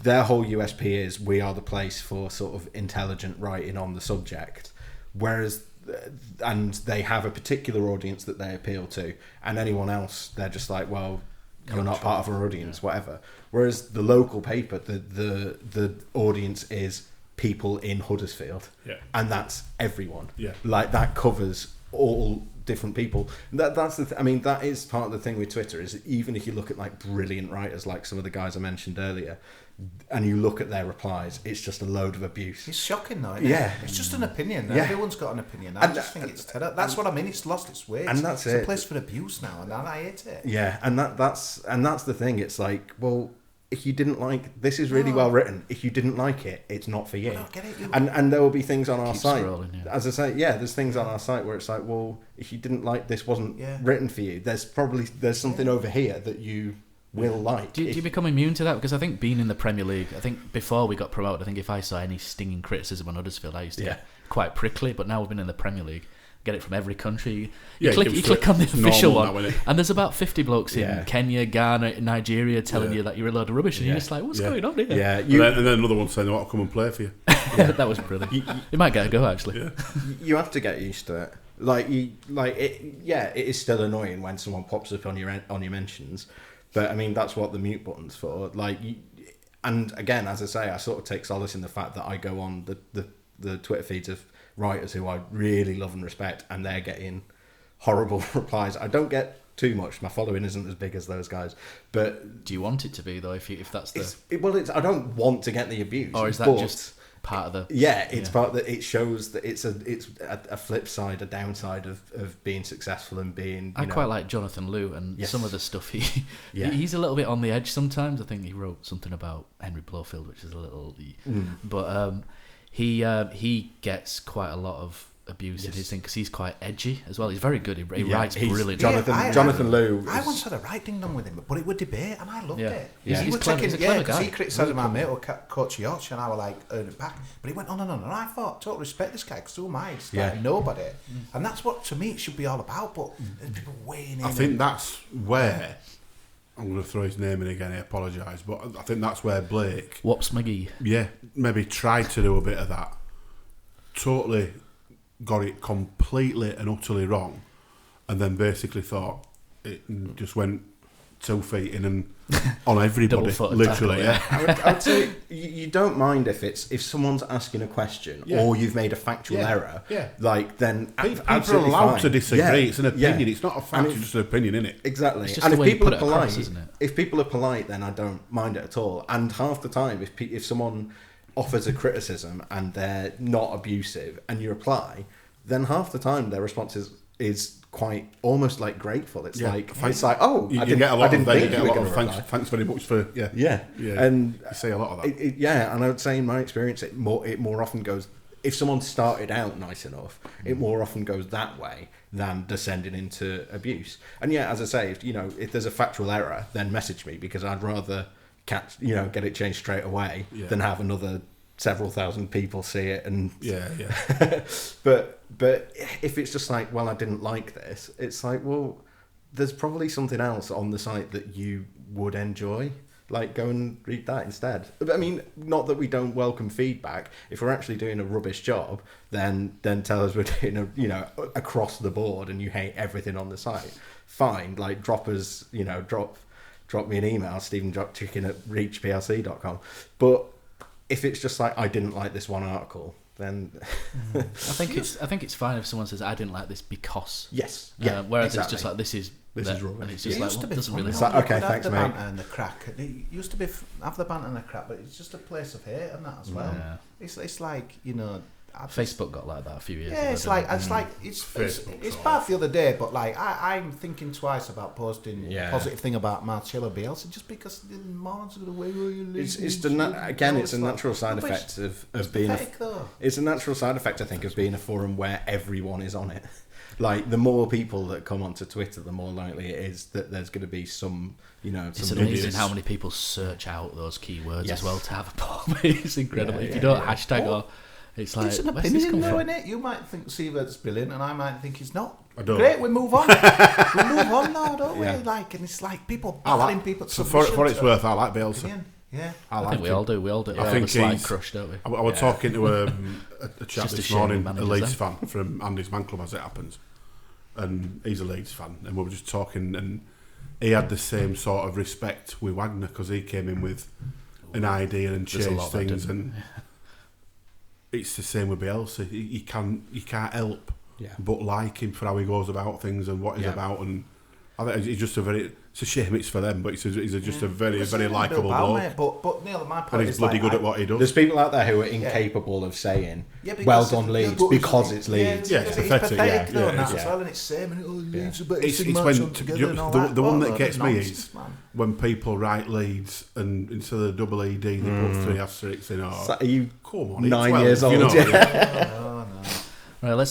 their whole USP is we are the place for sort of intelligent writing on the subject, and they have a particular audience that they appeal to, and anyone else they're just like, well, you're not part of our audience, whatever. Whereas the local paper, the audience is people in Huddersfield, and that's everyone. That covers all different people. That's that is part of the thing with Twitter, is even if you look at brilliant writers like some of the guys I mentioned earlier, and you look at their replies, it's just a load of abuse. It's shocking though, isn't it? It's just an opinion. Everyone's got an opinion. I just think it's terrible. That's what I mean. It's lost its way. And that's it's a place for abuse now, and I hate it. Yeah, and that's the thing. It's like, well, if you didn't like, this is really well written. If you didn't like it, it's not for you. I don't get it. And there will be things on our site. As I say, there's things on our site where it's like, well, if you didn't like this, wasn't written for you. There's something over here that you will like. Do you become immune to that? Because I think being in the Premier League, I think before we got promoted, I think if I saw any stinging criticism on Huddersfield, I used to get quite prickly. But now we've been in the Premier League, get it from every country. You click on the official one, and there's about 50 blokes in Kenya, Ghana, Nigeria telling you that you're a load of rubbish, and you're just like, what's going on here? Yeah, and then another one saying, "I want to come and play for you." That was brilliant. You might get a go actually. You have to get used to it. It is still annoying when someone pops up on your mentions, but I mean that's what the mute button's for. And again, as I say, I sort of take solace in the fact that I go on the Twitter feeds of writers who I really love and respect, and they're getting horrible replies. I don't get too much. My following isn't as big as those guys. But do you want it to be though? If that's I don't want to get the abuse. Or is that just part of the? It's part that it shows that it's a flip side, a downside of being successful and being. I quite like Jonathan Liu, and some of the stuff he's a little bit on the edge sometimes. I think he wrote something about Henry Blofeld, which is a little, but he gets quite a lot of abuse in his thing because he's quite edgy as well. He's very good. He writes brilliantly. Jonathan Liu. I once had a writing done with him, but it was debate, and I loved it. Yeah. He was clever, taking, he's a clever because guy. he criticised my mate or coach Yorkshire, and I was like, earn it back. But he went on and on, and I thought, totally respect this guy, because who am I? It's like nobody. And that's what, to me, it should be all about, but there's people weighing in. I think that's where, I'm going to throw his name in again, I apologise, but I think that's where Blake... Wops McGee. Yeah, maybe tried to do a bit of that. Totally got it completely and utterly wrong, and then basically thought it just went 2 feet in and on everybody, Double-footed literally. tackle, Yeah. I would say you don't mind if someone's asking a question or you've made a factual error. Yeah. Like then People are absolutely allowed fine. to disagree. Yeah. It's an opinion. Yeah. It's not a fact. It's just an opinion, isn't it? Exactly. It's just And the if way you people put are it polite, across, isn't it? if people are polite, then I don't mind it at all. And half the time, if someone offers a criticism and they're not abusive, and you reply, then half the time their response is quite almost like grateful. It's like oh, You I didn't, get a lot I didn't of think you get you a were lot going of to thanks. reply. Thanks very much for Yeah, and you say a lot of that. And I would say in my experience, it more often goes. If someone started out nice enough, it more often goes that way than descending into abuse. And yeah, as I say, if there's a factual error, then message me, because I'd rather get it changed straight away than have another several thousand people see it and but if it's just like, well, I didn't like this, it's like, well, there's probably something else on the site that you would enjoy. Like, go and read that instead. I mean, not that we don't welcome feedback. If we're actually doing a rubbish job, then tell us we're doing across the board and you hate everything on the site. Fine, like drop us, drop me an email, stephen.chicken@reachplc.com. But if it's just like, I didn't like this one article, then I think it's fine if someone says, I didn't like this because. Yes. Whereas exactly. it's just like, this is rubbish. and it's just It like, used to well, be it doesn't fun, really you It's know, like, okay, you could have thanks, the mate. banter and the crack. It used to be have the banter and the crack, but it's just a place of hate and that as well. Yeah. It's like, Facebook got like that a few years ago. yeah, it's bad the other day, but like I'm thinking twice about posting a positive thing about Marcelo Bielsa just because the morons are going to where you live. It's a natural side effect of being it's a natural side effect, I think, of being a forum where everyone is on it. Like, the more people that come onto Twitter, the more likely it is that there's going to be some, It's some amazing idiots. how many people search out those keywords Yes. as well to have a poll. It's incredible. If you don't hashtag or it's like, It's an where's this opinion, come though, from? isn't it? You might think Sievert's brilliant, and I might think he's not. I don't. Great, we move on. We move on now, don't we? Yeah. Like, and it's like people I battling like, people. so for it's worth, I like Bielsa. Opinion. Yeah. I think we all do. We all do. I think have a slight he's- crush, don't we? I was talking to a chap just a this shame morning, a managers Leeds then. fan from Andy's Man Club, as it happens, and he's a Leeds fan, and we were just talking, and he had the same sort of respect with Wagner because he came in with an idea and There's a changed lot that things, didn't. and it's the same with Bielsa. You can't help but like him for how he goes about things and what he's about, and I think he's just it's a shame it's for them, but he's just a very likeable bloke. But Neil, my point And he's is bloody like, good at what he does. There's people out there who are incapable of saying, because well done, Leeds, but because it's Leeds. Yeah, because it's it's pathetic, pathetic, yeah, though, yeah, and that's yeah. as well, and it's same, and Leeds are better, It's match when on together and all that. the one that Well, gets me nonsense, is man. when people write Leeds and instead of double ED they put 3 asterisks in. So are you Come on, 9 12, years old? you know, No. Right, we'll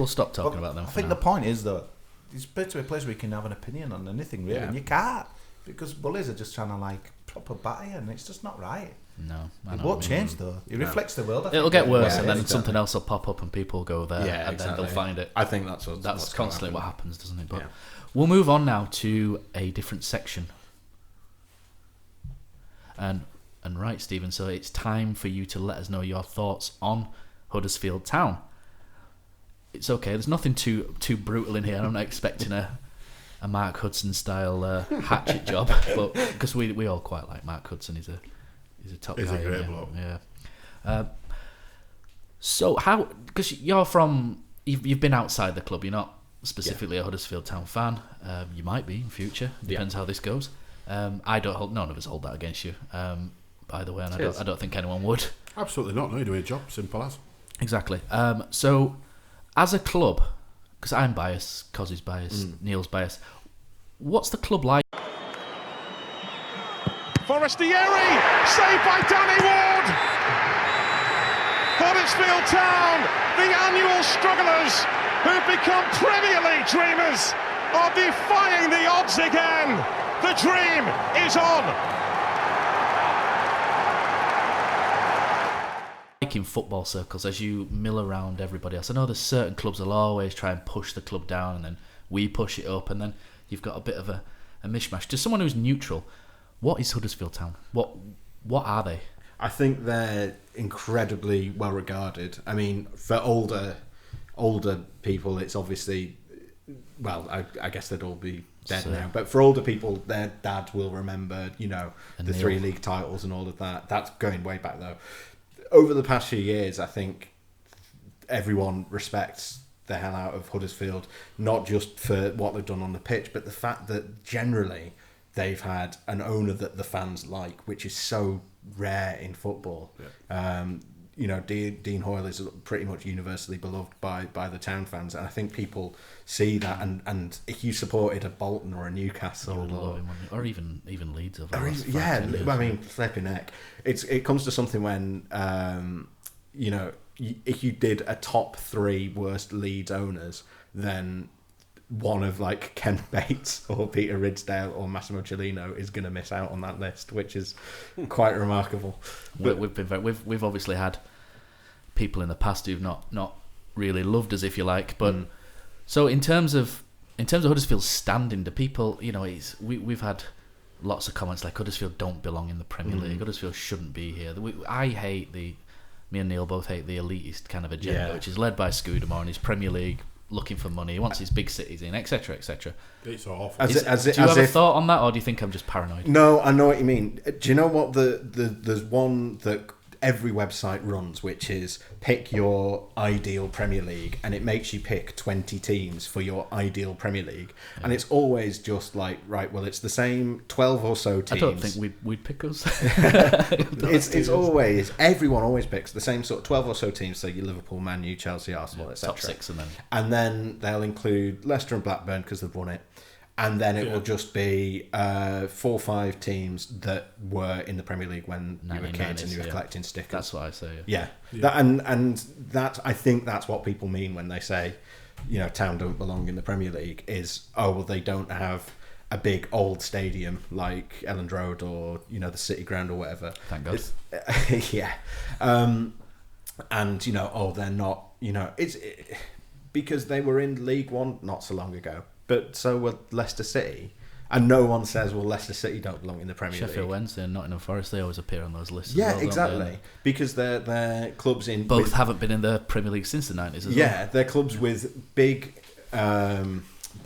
stop talking about them. I for think now. the point is though, it's better to a place where you can have an opinion on anything really, and you can't because bullies are just trying to like proper batter you, and it's just not right. No, I It know won't what you mean. change though. It reflects the world. I It'll think. get worse, Yeah, and then exactly. something else will pop up, and people go there, and then they'll find it. I think that's what's constantly gonna what happens, doesn't it? But Yeah. we'll move on now to a different section. And right, Stephen. So it's time for you to let us know your thoughts on Huddersfield Town. It's okay. There's nothing too brutal in here. I'm not expecting a Mark Hudson style hatchet job, but because we all quite like Mark Hudson. He's a top He's guy. a great yeah. bloke. Yeah. So how? Because you've been outside the club. You're not specifically a Huddersfield Town fan. You might be in future. Depends how this goes. I don't hold. None of us hold that against you. By the way, and I don't think anyone would. Absolutely not. No, you're doing a job. Simple as. Exactly. So, as a club, because I'm biased, Kosi's biased, Neil's biased. What's the club like? Forestieri, saved by Danny Ward. Huddersfield Town, the annual strugglers who've become Premier League dreamers, are defying the odds again. The dream is on. Like in football circles, as you mill around everybody else, I know there's certain clubs will always try and push the club down, and then we push it up, and then you've got a bit of a mishmash. To someone who's neutral, what is Huddersfield Town? What are they? I think they're incredibly well regarded. I mean, for older people, it's obviously, well, I guess they'd all be dead So- now. But for older people, their dad will remember, you know, And the Neil. 3 league titles and all of that. That's going way back though. Over the past few years, I think everyone respects the hell out of Huddersfield, not just for what they've done on the pitch, but the fact that generally they've had an owner that the fans like, which is so rare in football. You know, Dean Hoyle is pretty much universally beloved by the town fans, and I think people see that. And if you supported a Bolton or a Newcastle, You would love him, wouldn't you? Or even Leeds over the or last even- 5, yeah, 10 years. I mean, flipping heck. It comes to something when, you know, if you did a top 3 worst Leeds owners, then one of like Ken Bates or Peter Ridsdale or Massimo Cellino is going to miss out on that list, which is quite remarkable. But We've obviously had people in the past who've not really loved us, if you like. But so in terms of Huddersfield's standing, do people, you know, we've had lots of comments like Huddersfield don't belong in the Premier League. Huddersfield shouldn't be here. Me and Neil both hate the elitist kind of agenda, which is led by Scudamore and his Premier League looking for money. He wants his big cities in, etc., etc. It's awful. As Do you have a thought on that, or do you think I'm just paranoid? No, I know what you mean. Do you know what there's one that every website runs, which is pick your ideal Premier League, and it makes you pick 20 teams for your ideal Premier League, and it's always just like, right, well, it's the same 12 or so teams. I don't think we'd pick us. It's always, everyone always picks the same sort of 12 or so teams, so your Liverpool, Man U, Chelsea, Arsenal, etc. Top 6 and then. And then they'll include Leicester and Blackburn because they've won it. And then it will just be 4 or 5 teams that were in the Premier League when you were kids and you were collecting stickers. That's what I say. Yeah. That, and that, I think that's what people mean when they say, you know, Town don't belong in the Premier League, is, oh, well, they don't have a big old stadium like Elland Road or, you know, the City Ground or whatever. Thank God. Yeah. And, you know, oh, they're not, you know, because they were in League One not so long ago. But so were Leicester City. And no one says, well, Leicester City don't belong in the Premier League. Sheffield Wednesday and Nottingham Forest, they always appear on those lists. Yeah, as well, exactly. Don't they? Because they're clubs in... Both haven't been in the Premier League since the 90s as well. Yeah, they're clubs with big potential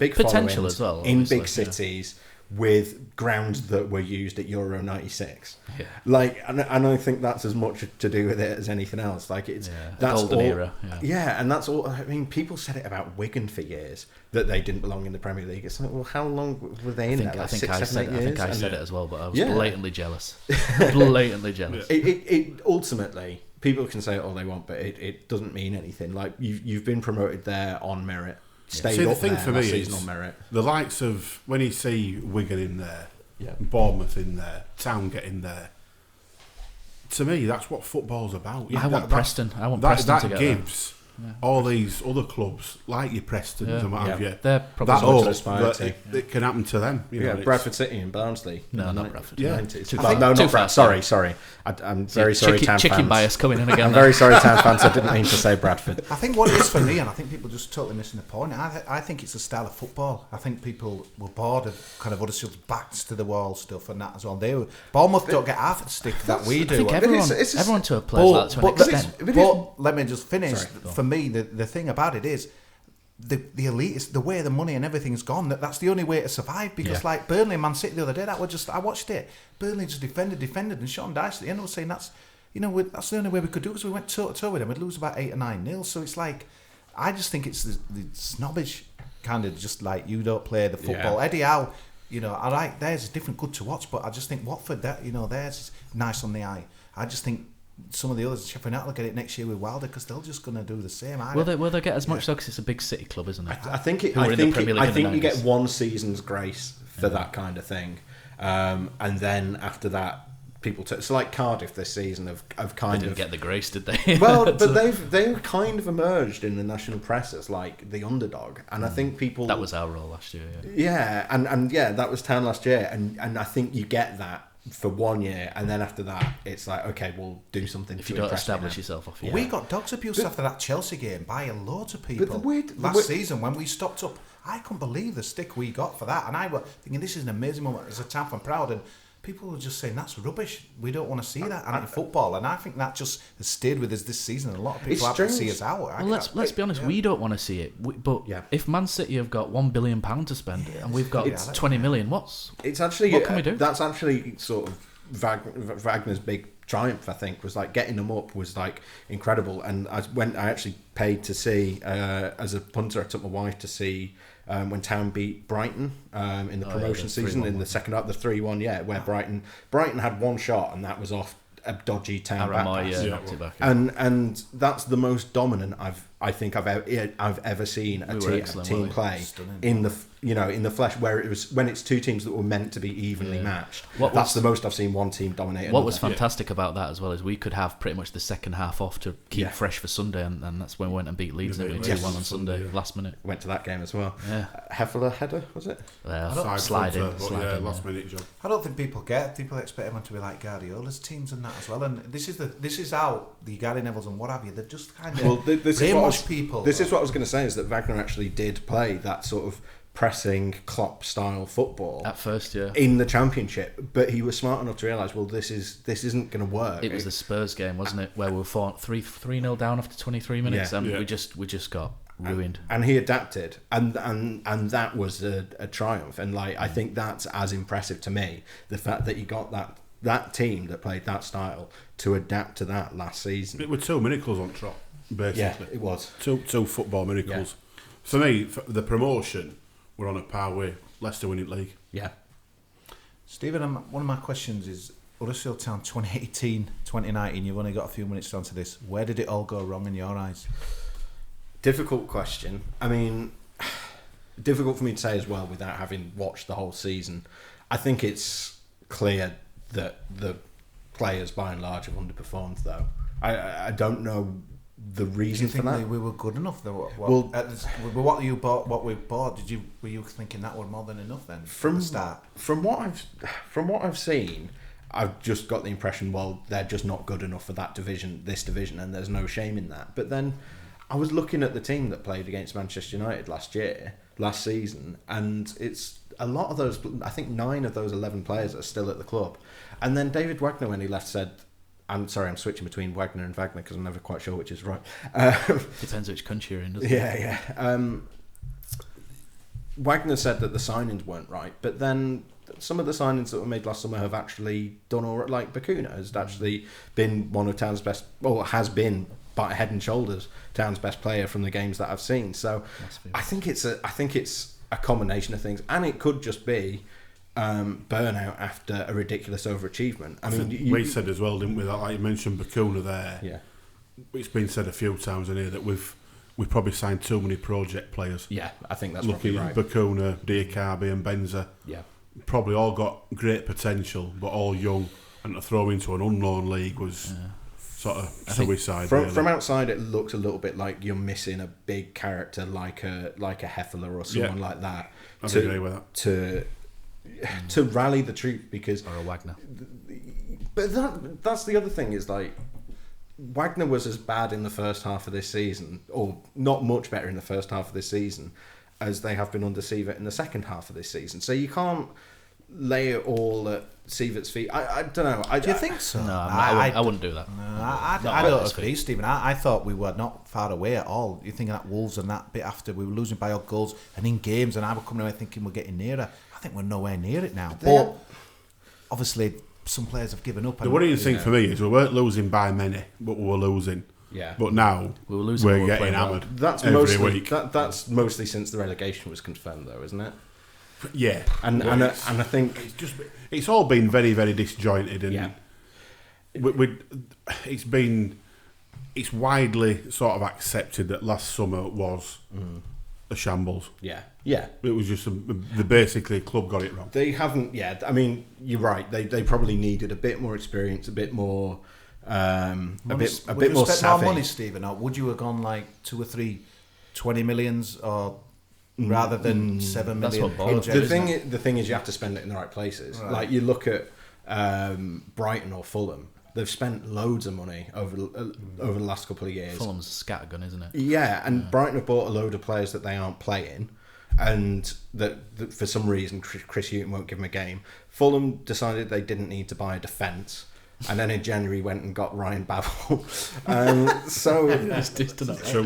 followings as well, in obviously, big cities with grounds that were used at Euro 96. Yeah. Like, and I think that's as much to do with it as anything else. Like, it's that's golden all, era. Yeah, and that's all. I mean, people said it about Wigan for years that they didn't belong in the Premier League. It's like, well, how long were they in there? Like 6, 7, 8 years? I think I said it as well, but I was Yeah. blatantly jealous. Blatantly jealous. It ultimately, people can say it all they want, but it doesn't mean anything. Like, you've been promoted there on merit. Stayed See, the up thing there for on me seasonal is merit. the likes of, when you see Wigan in there, Bournemouth in there, Town get in there, to me, that's what football's about. I want Preston to get that gives all these other clubs, like your Prestons and what have you, They're probably that something to hope aspire that to. it can happen to them. You know, Yeah, it's- Bradford City and Barnsley. No, not Bradford. Yeah. 90s. Too Well, far. no, Too not far. Bradford. Sorry. I'm very sorry, Town chicken fans. bias coming in again. I'm very sorry, Town fans. I didn't mean to say Bradford. I think what it is for me, and I think people are just totally missing the point, I think it's a style of football. I think people were bored of kind of Huddersfield's backs to the wall stuff and that as well. Bournemouth don't get half the stick that we do. I think it's everyone to a plays that to an extent. But let me just finish. Sorry, go on. For me, the thing about it is the elite is the way the money and everything's gone. That's the only way to survive. Because like Burnley and Man City the other day, I watched it. Burnley just defended, and Sean Dyche at the end was saying that's the only way we could do it, because we went toe to toe with them. We'd lose about 8 or 9-0. So it's like, I just think it's the snobbish kind of, just like, you don't play the football. Yeah. Eddie Howe, I like theirs is different, good to watch, but I just think Watford, that theirs is nice on the eye. I just think some of the others, Sheffield United will get it next year with Wilder, because they're just going to do the same. Will they get as much though, because it's a big city club, isn't it? I think Who were in the Premier League in the you get 90s. one season's grace for that kind of thing, and then after that, people. So like Cardiff this season have They kind didn't of get the grace, did they? well, but they've kind of emerged in the national press as like the underdog, and I think people That was our role last year. and that was Town last year, and I think you get that for 1 year, and then after that, it's like, okay, we'll do something. If to you don't impress me establish now. yourself off, We got dogs abuse after that Chelsea game by loads of people. the Last weird- season when we stopped up, I couldn't believe the stick we got for that, and I was thinking, this is an amazing moment. As a Town fan, proud, and people were just saying that's rubbish. We don't want to see that anti-football, and I think that just has stayed with us this season. A lot of people have to see us out. Well, let's be honest. We don't want to see it. But if Man City have got £1 billion to spend and we've got 20 million, what can we do? That's actually sort of Wagner's big triumph, I think, was like getting them up was like incredible. And I actually paid to see as a punter. I took my wife to see when Town beat Brighton in the promotion season in the second half, the 3-1, where Brighton had one shot and that was off a dodgy Town back pass. And that's the most dominant I think I've ever seen a team play in the flesh, where it was when it's two teams that were meant to be evenly matched. That's the most I've seen one team dominate. What was fantastic about that as well is we could have pretty much the second half off to keep fresh for Sunday, and that's when we went and beat Leeds 2-1 on Sunday, last minute. Went to that game as well. Yeah. Heffler header, was it? Sliding, last minute job. I don't think people expect everyone to be like Guardiola's teams and that as well. And this is how the Gary Nevilles and what have you, they're just kind of brainwash people. This is what I was going to say, is that Wagner actually did play that sort of pressing Klopp style football at first, in the Championship, but he was smart enough to realise, well, this isn't going to work. It was the Spurs game, wasn't it, where we were 3-0 down after 23 minutes, and we just got ruined. And he adapted, and that was a triumph. And I think that's as impressive to me, the fact that you got that team that played that style to adapt to that last season. It were two miracles on trot, basically. Yeah, it was two football miracles. For me, the promotion, we're on a par with Leicester winning league. Yeah. Stephen, one of my questions is Huddersfield Town 2018-2019, you've only got a few minutes to answer this. Where did it all go wrong in your eyes? Difficult question. I mean, difficult for me to say as well without having watched the whole season. I think it's clear that the players by and large have underperformed, though. I don't know the reason for that. We were good enough though? What we bought, were you thinking that was more than enough then from the start? From what I've seen, I've just got the impression, well, they're just not good enough for this division, and there's no shame in that. But then I was looking at the team that played against Manchester United last season, and it's a lot of those. I think 9 of those 11 players are still at the club. And then David Wagner, when he left, said, I'm switching between Wagner and Wagner because I'm never quite sure which is right. Depends which country you're in, doesn't it? Yeah. Wagner said that the signings weren't right, but then some of the signings that were made last summer have actually done all right. Like Bakuna has actually been one of Town's best, or has been by head and shoulders Town's best player from the games that I've seen. So I think it's a combination of things, and it could just be burnout after a ridiculous overachievement. I mean, we said as well, didn't we, that like you mentioned Bakuna there. Yeah, it's been said a few times in here that we've probably signed too many project players. Yeah, I think that's looking right. Bakuna, Diakabi, and Benza. Yeah, probably all got great potential, but all young, and to throw into an unknown league was sort of suicide. From outside, it looks a little bit like you're missing a big character like a Heffler or someone like that. I agree with that. To rally the troop, because or a Wagner. But that's the other thing, is like Wagner was as bad in the first half of this season, or not much better in the first half of this season, as they have been under Sievert in the second half of this season. So you can't lay it all at Sievert's feet. I don't know. Do you think so? No, I wouldn't do that. No, I don't agree, Stephen. I thought we were not far away at all. You're thinking that Wolves and that bit after we were losing by odd goals and in games, and I were coming away thinking we're getting nearer. I think we're nowhere near it now. But obviously, some players have given up. The worrying thing for me is we weren't losing by many, but we were losing. Yeah. But now we're getting hammered. That's every mostly week. That's mostly since the relegation was confirmed, though, isn't it? Yeah. And I think it's all been very, very disjointed, and it's widely sort of accepted that last summer was a shambles. Yeah. It was just basically the club got it wrong. They haven't. Yeah, I mean, you're right. They probably needed a bit more experience, a bit more, a bit more savvy. More money, Stephen, or would you have gone like 2 or 3 20 millions, or rather than 7 million? That's what Bob the thing is, you have to spend it in the right places. Right. Like you look at Brighton or Fulham. They've spent loads of money over the last couple of years. Fulham's scattergun, isn't it? Yeah, and Brighton have bought a load of players that they aren't playing. and that for some reason Chris Hughton won't give him a game. Fulham decided they didn't need to buy a defence, and then in January went and got Ryan Babel. True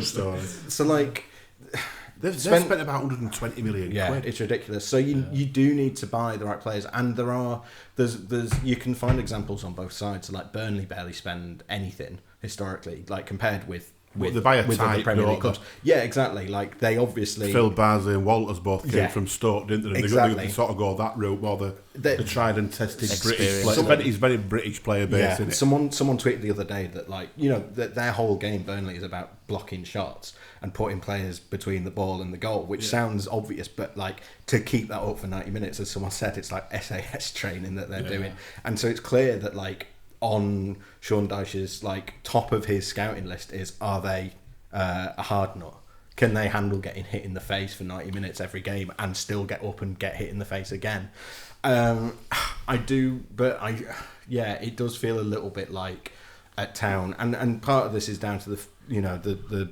story. So like, They've spent about 120 million quid. It's ridiculous. So you do need to buy the right players, and there's you can find examples on both sides. So like Burnley barely spend anything historically, like compared with they buy a with other tight Premier League bloke. clubs. Yeah, exactly. Like they obviously Phil Barsley and Walters both came from Stoke, didn't they? Exactly. They sort of go that route, while the tried and tested British Experience. player. He's very British player base, isn't it? Someone tweeted the other day that that their whole game Burnley is about blocking shots and putting players between the ball and the goal, which sounds obvious, but like to keep that up for 90 minutes, as someone said, it's like SAS training that they're doing. And so it's clear that like on Sean Dyche's like top of his scouting list is, are they a hard nut? Can they handle getting hit in the face for 90 minutes every game and still get up and get hit in the face again? I do, but it does feel a little bit like at Town, and part of this is down to the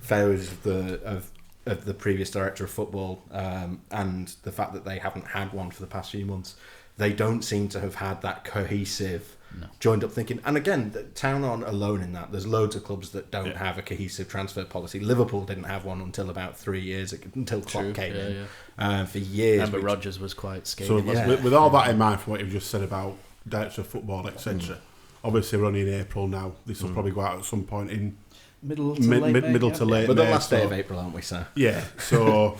failures of the previous director of football, and the fact that they haven't had one for the past few months. They don't seem to have had that cohesive, joined up thinking. And again, Town aren't alone in that. There's loads of clubs that don't have a cohesive transfer policy. Liverpool didn't have one until about 3 years, until Klopp came in. For years. Remember Rodgers was quite scathing. So with all that in mind, from what you've just said about director of football, etc. Obviously, we're only in April now. This will probably go out at some point in middle to late May. late But the May, last day of April, aren't we, sir? Yeah. So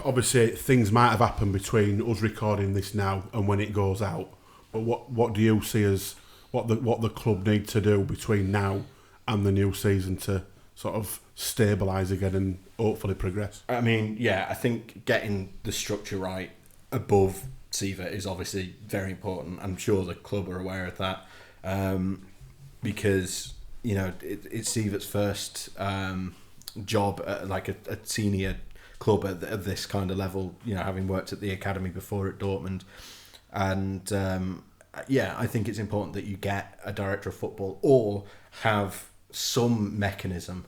obviously, things might have happened between us recording this now and when it goes out. But what do you see as what the club need to do between now and the new season to sort of stabilise again and hopefully progress? I mean, I think getting the structure right above Siva is obviously very important. I'm sure the club are aware of that, because it's Siva's first job at like a senior club at this kind of level. Having worked at the academy before at Dortmund, and I think it's important that you get a director of football or have some mechanism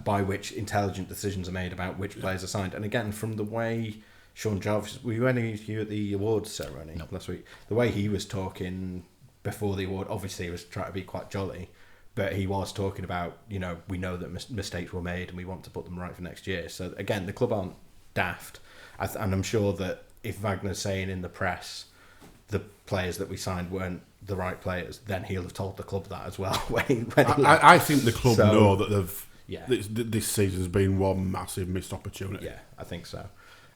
by which intelligent decisions are made about which players are signed. And again, from the way Sean Jarvis, were you at the awards ceremony last week? The way he was talking before the award, obviously he was trying to be quite jolly, but he was talking about, we know that mistakes were made and we want to put them right for next year. So again, the club aren't daft. And I'm sure that if Wagner's saying in the press the players that we signed weren't the right players, then he'll have told the club that as well. I think the club know that this season's been one massive missed opportunity. Yeah, I think so.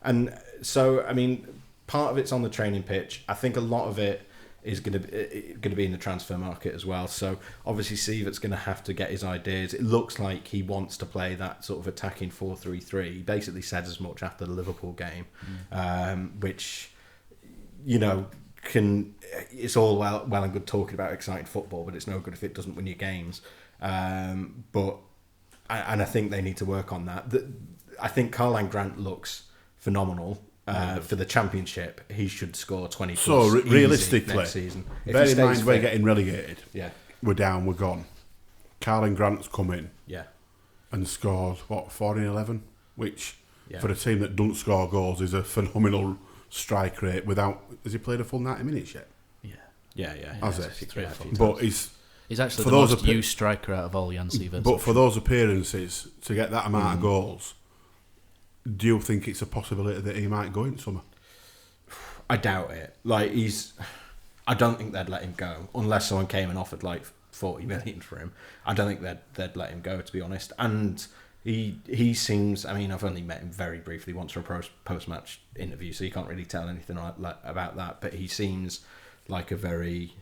And so, I mean, part of it's on the training pitch. I think a lot of it is going to be in the transfer market as well. So obviously Sievert's going to have to get his ideas. It looks like he wants to play that sort of attacking 4-3-3. He basically said as much after the Liverpool game, which, it's all well and good talking about exciting football, but it's no good if it doesn't win you games. But I think they need to work on that. I think Karlan Grant looks phenomenal. For the Championship, he should score 20 plus. So realistically, next season. Bear in mind we're getting relegated. Yeah, we're down, we're gone. Karlan Grant's come in. Yeah, and scored 4 in 11, which for a team that don't score goals is a phenomenal strike rate. Has he played a full 90 minutes yet? Yeah. Has it? But he's actually the most used striker out of all Jan Sievers. But for those appearances, to get that amount of goals, do you think it's a possibility that he might go in summer? I doubt it. I don't think they'd let him go unless someone came and offered like 40 million for him. I don't think they'd let him go, to be honest. And he seems. I mean, I've only met him very briefly once for a post-match interview, so you can't really tell anything about that. But he seems like a very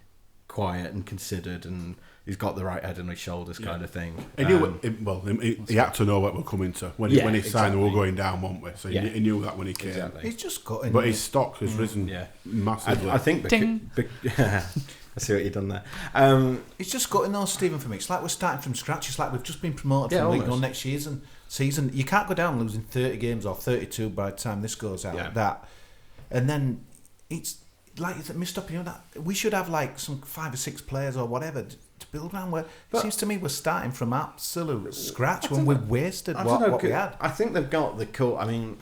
quiet and considered, and he's got the right head on his shoulders kind of thing. He knew he had to know what we're coming to when he signed. We were going down, weren't we? So he knew that when he came. Exactly. He's just got in. But his stock has risen massively. I think. I see what you've done there. It's just gutting though, Stephen, for me. It's like we're starting from scratch. It's like we've just been promoted from League One next season. You can't go down losing 30 games or 32 by the time this goes out. That, and then it's like it's a missed opportunity. That we should have like some 5 or 6 players or whatever to build around. It seems to me we're starting from absolute scratch when we've wasted what we had. I think they've got the core. I mean,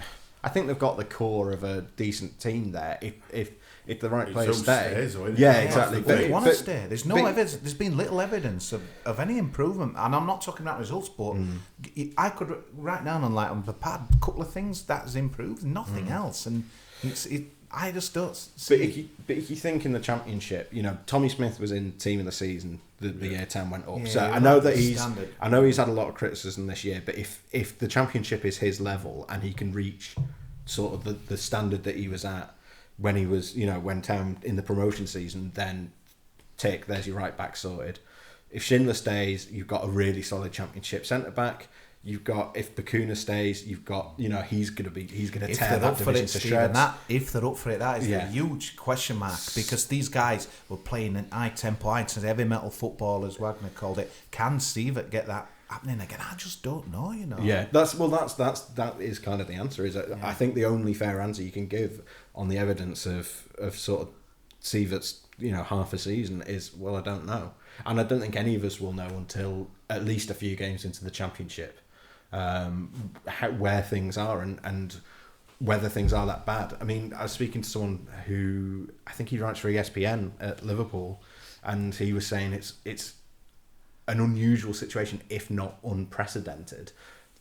I think they've got the core of a decent team there. If the right players stay, exactly. They want to stay. There's no evidence. There's been little evidence of any improvement, and I'm not talking about results, but I could write down on the pad a couple of things that has improved, nothing else, and I just don't see. But if you think in the Championship, Tommy Smith was in Team of the Season the year Town went up. Yeah, so I know that he's had a lot of criticism this year. But if the Championship is his level and he can reach sort of the standard that he was at when he was, when Town in the promotion season, then there's your right back sorted. If Schindler stays, you've got a really solid Championship centre back. You've got, if Bakuna stays, you've got, he's going to tear that division to shreds. If they're up for it, that is a huge question mark, because these guys were playing an high tempo, heavy metal football, as Wagner called it. Can Steve get that happening again? I just don't know, Yeah, that is kind of the answer. I think the only fair answer you can give on the evidence of sort of Sievert's half a season is, well, I don't know, and I don't think any of us will know until at least a few games into the Championship. Where things are and whether things are that bad. I mean, I was speaking to someone who I think he writes for ESPN at Liverpool, and he was saying it's an unusual situation, if not unprecedented,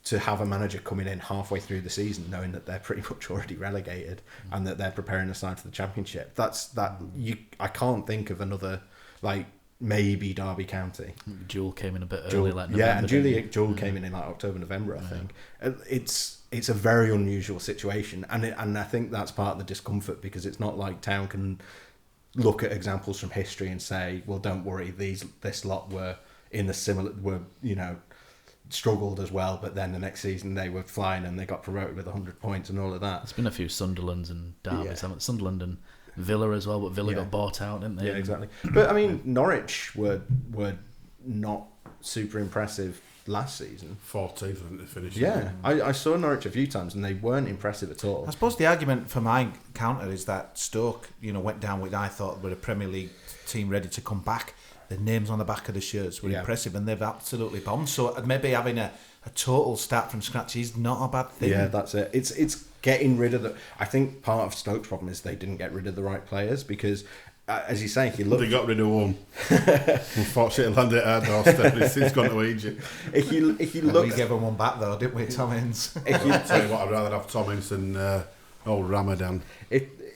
to have a manager coming in halfway through the season knowing that they're pretty much already relegated and that they're preparing a side for the Championship. I can't think of another, like, maybe Derby County. Jewel came in a bit early, like November. Yeah, and Jewel came in like October, November, I think. It's a very unusual situation, and I think that's part of the discomfort, because it's not like Town can look at examples from history and say, well, don't worry, this lot were struggled as well, but then the next season they were flying and they got promoted with 100 points and all of that. There's been a few Sunderlands and Derbys, Sunderland and Villa as well, but Villa got bought out, didn't they? Yeah, exactly. But I mean, Norwich were not super impressive last season. 14th, I think they finished. Yeah, I saw Norwich a few times and they weren't impressive at all. I suppose the argument for my counter is that Stoke, went down with, I thought, were a Premier League team ready to come back. The names on the back of the shirts were impressive, and they've absolutely bombed. So maybe having a total start from scratch is not a bad thing. Yeah, that's it. It's getting rid of I think part of Stoke's problem is they didn't get rid of the right players, because, as you say, if you look... They got rid of one. Unfortunately, landed at our doorstep. It's gone to Egypt. If you look... We gave him one back, though, didn't we, Tom Ince? I'll tell you what, I'd rather have Tom Ince than old Ramadan.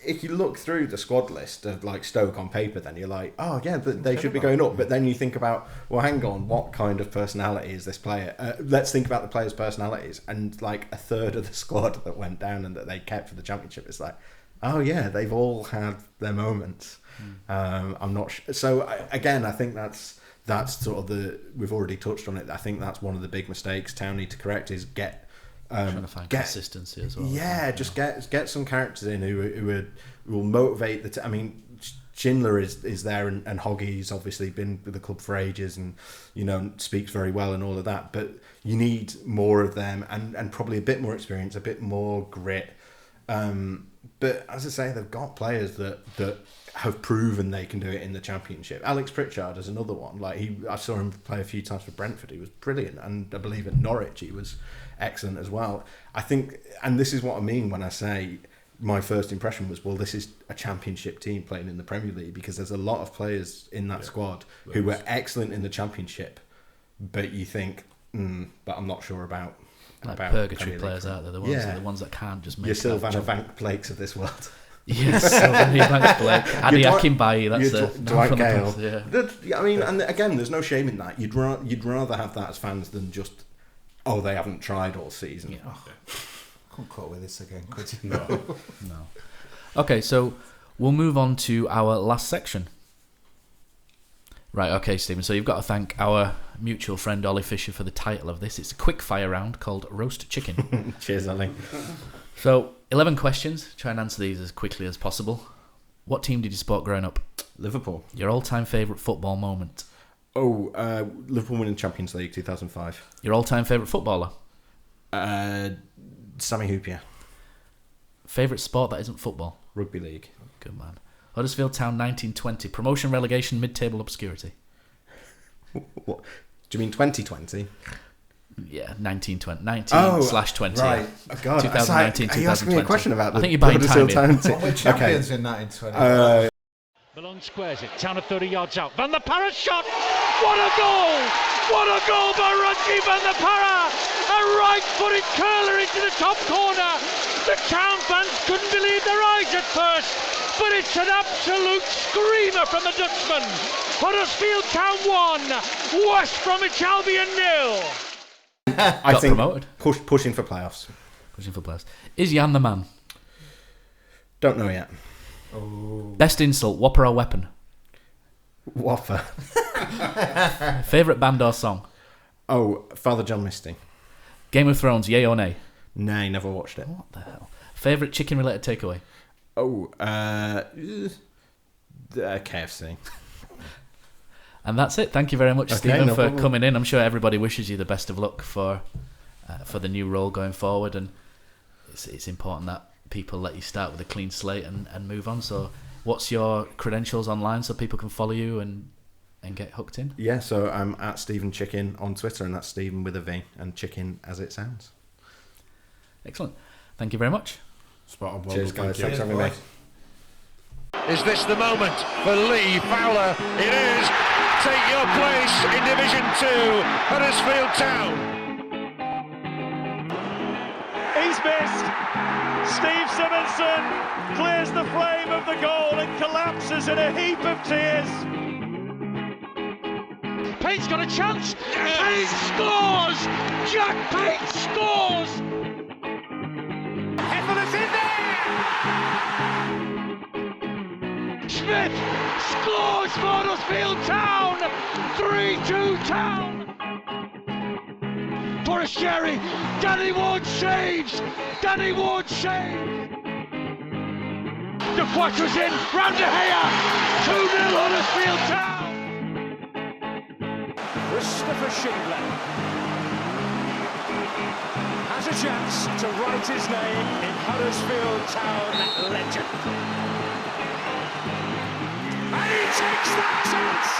If you look through the squad list of like Stoke on paper, then you're like, oh yeah, they should be going up. But then you think about, well, hang on, what kind of personality is this player? Let's think about the players' personalities, and like a third of the squad that went down and that they kept for the Championship, it's like, oh yeah, they've all had their moments. I'm not sure. So again, I think that's sort of we've already touched on it. I think that's one of the big mistakes Town need to correct, is trying to find consistency as well. Yeah, just get some characters in who will motivate I mean, Schindler is there, and Hoggy's obviously been with the club for ages, and speaks very well and all of that. But you need more of them, and probably a bit more experience, a bit more grit. But as I say, they've got players that have proven they can do it in the Championship. Alex Pritchard is another one. I saw him play a few times for Brentford. He was brilliant, and I believe at Norwich he was excellent as well. I think, and this is what I mean when I say my first impression was, well, this is a Championship team playing in the Premier League, because there's a lot of players in that squad who were excellent in the Championship, but you think, but I'm not sure about. Like purgatory players out there, the ones that can't just make your Sylvana Vank Blakes of this world. Yes, Sylvana Vank Blake. Adi Akinbaye, that's Dwight Gale. Yeah. I mean, and again, there's no shame in that. You'd rather have that as fans than just, they haven't tried all season. Yeah. Can't cope with this again, could you? No. Okay, so we'll move on to our last section. Right, okay, Stephen, so you've got to thank our mutual friend Ollie Fisher for the title of this. It's a quick fire round called Roast Chicken. Cheers, Ollie. So, 11 questions. Try and answer these as quickly as possible. What team did you support growing up? Liverpool. Your all-time favourite football moment? Liverpool winning Champions League 2005. Your all-time favourite footballer? Sammy Hoopier. Favourite sport that isn't football? Rugby league. Good man. Huddersfield Town 1920. Promotion, relegation, mid-table obscurity? What? Do you mean 2020? Yeah, 19/20. Right. Oh, God. 2019, Are you asking me a question about I think the you're buying Huddersfield time Town? We're champions in 1920. Malone squares it, Town of 30 yards out. Van der Parra shot! What a goal! What a goal by Ranji Van der Parra! A right-footed curler into the top corner. The Town fans couldn't believe their eyes at first, but it's an absolute screamer from the Dutchman. Huddersfield Town 1, West Bromwich Albion 0. I think promoted. Pushing for playoffs. Pushing for players. Is Jan the man? Don't know yet. Best insult, whopper or weapon? Whopper. Favourite band or song? Oh, Father John Misty. Game of Thrones, yay or nay? Nay, never watched it. What the hell? Favourite chicken-related takeaway? Oh, KFC. And that's it. Thank you very much, Okay, Stephen, no for problem. coming in. I'm sure everybody wishes you the best of luck for the new role going forward, and it's important that people let you start with a clean slate and move on. So what's your credentials online so people can follow you and get hooked in? Yeah, so I'm at Stephen Chicken on Twitter, and that's Stephen with a V, and chicken as it sounds. Excellent. Thank you very much. Spot on. Well Cheers, done, guys. thank Thanks you. for having me. Is this the moment for Lee Fowler? It is. Take your place in Division 2, Huddersfield Town. He's missed. Steve Simonson clears the frame of the goal and collapses in a heap of tears. Pate's got a chance. Pate scores. Jack Pate scores. Heffer's in there. Smith scores for Huddersfield Town. 3-2 Town. Boris Jerry. Danny Ward saves. Danny Ward saves. De Quattro's in. Round De Gea. 2-0 Huddersfield Town. Christopher Schindler has a chance to write his name in Huddersfield Town legend. And he takes that chance!